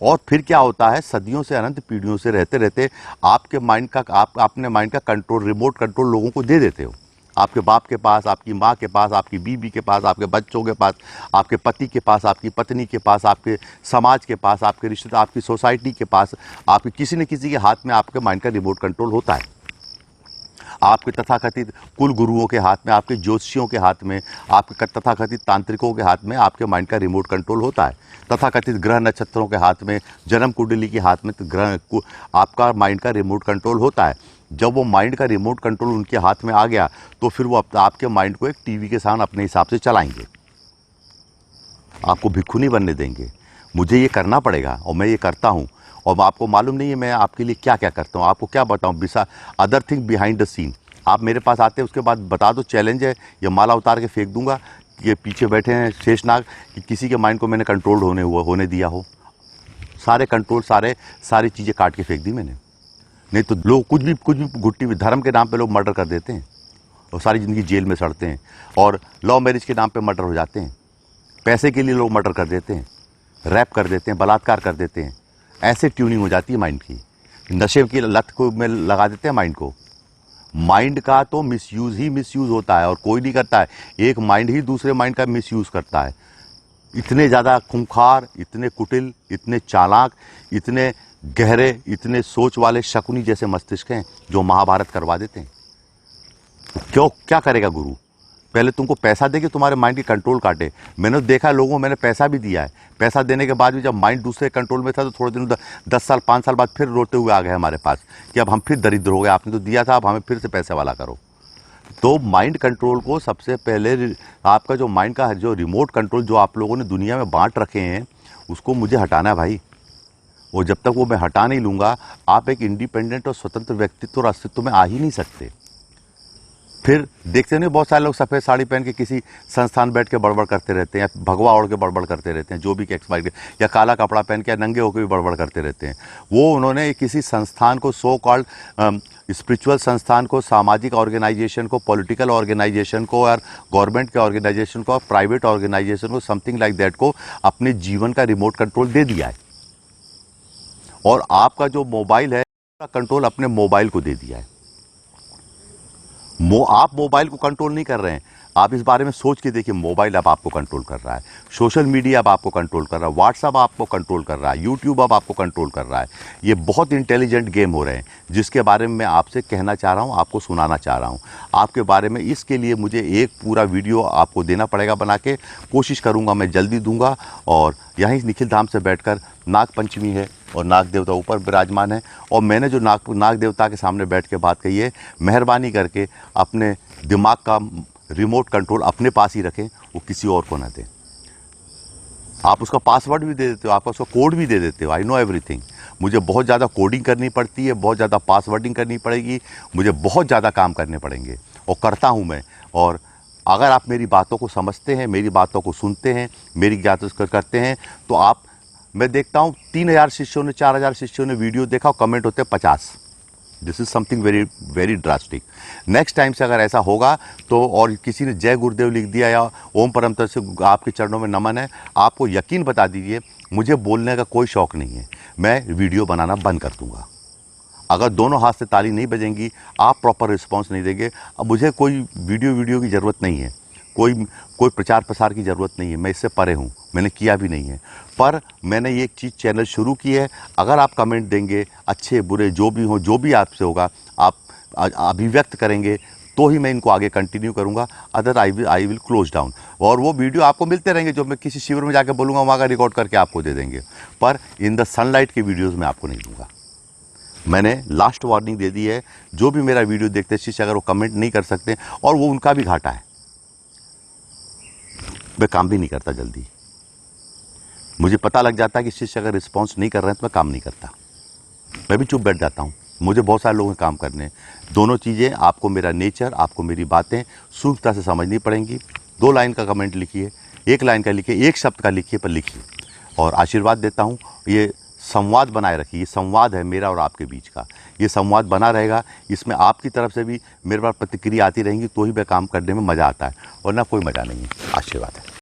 और फिर क्या होता है, सदियों से, अनंत पीढ़ियों से रहते रहते आपके माइंड का, आप अपने माइंड का कंट्रोल, रिमोट कंट्रोल लोगों को दे देते हो। आपके बाप के पास, आपकी माँ के पास, आपकी बीवी के पास, आपके बच्चों के पास, आपके पति के पास, आपकी पत्नी के पास, आपके समाज के पास, आपके रिश्तेदार, आपकी सोसाइटी के पास, आपके किसी न किसी के हाथ में आपके माइंड का रिमोट कंट्रोल होता है। आपके तथाकथित कुल गुरुओं के हाथ में, आपके ज्योतिषियों के हाथ में, आपके तथाकथित तांत्रिकों के हाथ में आपके माइंड का रिमोट कंट्रोल होता है। तथाकथित ग्रह नक्षत्रों के हाथ में, जन्म कुंडली के हाथ में आपका माइंड का रिमोट कंट्रोल होता है। जब वो माइंड का रिमोट कंट्रोल उनके हाथ में आ गया तो फिर वो आपके माइंड को एक टीवी के सामने अपने हिसाब से चलाएंगे, आपको भिक्खु नहीं बनने देंगे। मुझे ये करना पड़ेगा और मैं ये करता हूँ, और आपको मालूम नहीं है मैं आपके लिए क्या क्या करता हूँ, आपको क्या बताऊँ other thing behind the scene. आप मेरे पास आते हैं उसके बाद बता दो चैलेंज है, या माला उतार के फेंक दूंगा कि ये पीछे बैठे हैं शेषनाग कि किसी के माइंड को मैंने कंट्रोल्ड होने दिया हो। सारे कंट्रोल सारी चीज़ें काट के फेंक दी मैंने। नहीं तो लोग कुछ भी घुट्टी धर्म के नाम पे लोग मर्डर कर देते हैं और सारी ज़िंदगी जेल में सड़ते हैं, और लव मैरिज के नाम पे मर्डर हो जाते हैं, पैसे के लिए लोग मर्डर कर देते हैं, रैप कर देते हैं, बलात्कार कर देते हैं। ऐसे ट्यूनिंग हो जाती है माइंड की, नशे की लत को में लगा देते हैं माइंड को। माइंड का तो मिसयूज़ होता है और कोई नहीं करता है, एक माइंड ही दूसरे माइंड का मिसयूज़ करता है। इतने ज़्यादा खूंखार, इतने कुटिल, इतने चालाक, इतने गहरे, इतने सोच वाले शकुनी जैसे मस्तिष्क हैं जो महाभारत करवा देते हैं। तो क्या करेगा गुरु? पहले तुमको पैसा दे के तुम्हारे माइंड की कंट्रोल काटे। मैंने देखा लोगों, मैंने पैसा भी दिया है, पैसा देने के बाद भी जब माइंड दूसरे कंट्रोल में था तो थोड़े दिन 10 साल 5 साल बाद फिर रोते हुए आ गए हमारे पास कि अब हम फिर दरिद्र हो गए, आपने तो दिया था, अब हमें फिर से पैसे वाला करो। तो माइंड कंट्रोल को सबसे पहले, आपका जो माइंड का जो रिमोट कंट्रोल जो आप लोगों ने दुनिया में बांट रखे हैं उसको मुझे हटाना है भाई। और जब तक वो मैं हटा नहीं लूँगा, आप एक इंडिपेंडेंट और स्वतंत्र व्यक्तित्व और अस्तित्व में आ ही नहीं सकते। फिर देखते नहीं बहुत सारे लोग सफ़ेद साड़ी पहन के किसी संस्थान बैठ के बड़बड़ करते रहते हैं, या भगवा ओढ़ के बड़बड़ करते रहते हैं, जो भी एक्सपायर, या काला कपड़ा पहन के या नंगे होकर भी बड़बड़ करते रहते हैं। वो उन्होंने किसी संस्थान को, सो कॉल्ड स्पिरिचुअल संस्थान को, सामाजिक ऑर्गेनाइजेशन को, पॉलिटिकल ऑर्गेनाइजेशन को, और गवर्नमेंट के ऑर्गेनाइजेशन को, और प्राइवेट ऑर्गेनाइजेशन को, समथिंग लाइक दैट को अपने जीवन का रिमोट कंट्रोल दे दिया है। और आपका जो मोबाइल है कंट्रोल अपने मोबाइल को दे दिया है। आप मोबाइल को कंट्रोल नहीं कर रहे हैं। आप इस बारे में सोच के देखिए, मोबाइल अब आपको कंट्रोल कर रहा है, सोशल मीडिया अब आपको कंट्रोल कर रहा है, व्हाट्सएप आपको कंट्रोल कर रहा है, यूट्यूब अब आपको कंट्रोल कर रहा है। ये बहुत इंटेलिजेंट गेम हो रहे हैं जिसके बारे में मैं आपसे कहना चाह रहा हूँ, आपको सुनाना चाह रहा हूँ आपके बारे में। इसके लिए मुझे एक पूरा वीडियो आपको देना पड़ेगा बना के, कोशिश करूँगा मैं जल्दी दूंगा। और यहीं निखिल धाम से बैठकर, नाग पंचमी है और नाग देवता ऊपर विराजमान है, और मैंने जो नाग देवता के सामने बैठ के बात कही है, मेहरबानी करके अपने दिमाग का रिमोट कंट्रोल अपने पास ही रखें, वो किसी और को ना दें। आप उसका पासवर्ड भी दे देते हो, आपका उसका कोड भी दे देते हो। I know everything. मुझे बहुत ज़्यादा कोडिंग करनी पड़ती है, बहुत ज़्यादा पासवर्डिंग करनी पड़ेगी, मुझे बहुत ज़्यादा काम करने पड़ेंगे, और करता हूँ मैं। और अगर आप मेरी बातों को समझते हैं, मेरी बातों को सुनते हैं, मेरी ज्ञात करते हैं, तो आप, मैं देखता हूँ 3000 शिष्यों ने, 4000 शिष्यों ने वीडियो देखा और कमेंट होते हैं 50। This is something very very drastic. Next time से अगर ऐसा होगा तो, और किसी ने जय गुरुदेव लिख दिया या ओम परम तत्व से आपके चरणों में नमन है, आपको यकीन बता दीजिए, मुझे बोलने का कोई शौक़ नहीं है, मैं वीडियो बनाना बंद कर दूँगा। अगर दोनों हाथ से ताली नहीं बजेंगी, आप प्रॉपर रिस्पॉन्स नहीं देंगे, अब मुझे कोई वीडियो की ज़रूरत नहीं है, कोई प्रचार प्रसार की ज़रूरत नहीं है, मैं इससे परे हूँ, मैंने किया भी नहीं है। पर मैंने ये एक चीज़ चैनल शुरू की है, अगर आप कमेंट देंगे, अच्छे बुरे जो भी हो, जो भी आपसे होगा, आप अभिव्यक्त करेंगे, तो ही मैं इनको आगे कंटिन्यू करूँगा, other I will close down. और वो वीडियो आपको मिलते रहेंगे, जो मैं किसी शिविर में जाकर बोलूँगा वहाँ का रिकॉर्ड करके आपको दे देंगे, पर इन द सनलाइट के वीडियोज़ में आपको नहीं दूँगा। मैंने लास्ट वार्निंग दे दी है, जो भी मेरा वीडियो देखते हैं शिष्य, अगर वो कमेंट नहीं कर सकते, और वो उनका भी घाटा है, मैं काम भी नहीं करता जल्दी। मुझे पता लग जाता है कि शिष्य अगर रिस्पॉन्स नहीं कर रहे हैं तो मैं काम नहीं करता, मैं भी चुप बैठ जाता हूँ। मुझे बहुत सारे लोगों के काम करने हैं। दोनों चीज़ें, आपको मेरा नेचर, आपको मेरी बातें सूक्ष्मता से समझनी पड़ेंगी। 2 लाइन का कमेंट लिखिए, 1 लाइन का लिखिए, 1 शब्द का लिखिए, पर लिखिए। और आशीर्वाद देता हूँ, ये संवाद बनाए रखिए। ये संवाद है मेरा और आपके बीच का, ये संवाद बना रहेगा। इसमें आपकी तरफ से भी मेरे पास प्रतिक्रिया आती रहेंगी, तो ही मैं काम करने में मज़ा आता है, वरना कोई मज़ा नहीं है। आशीर्वाद है।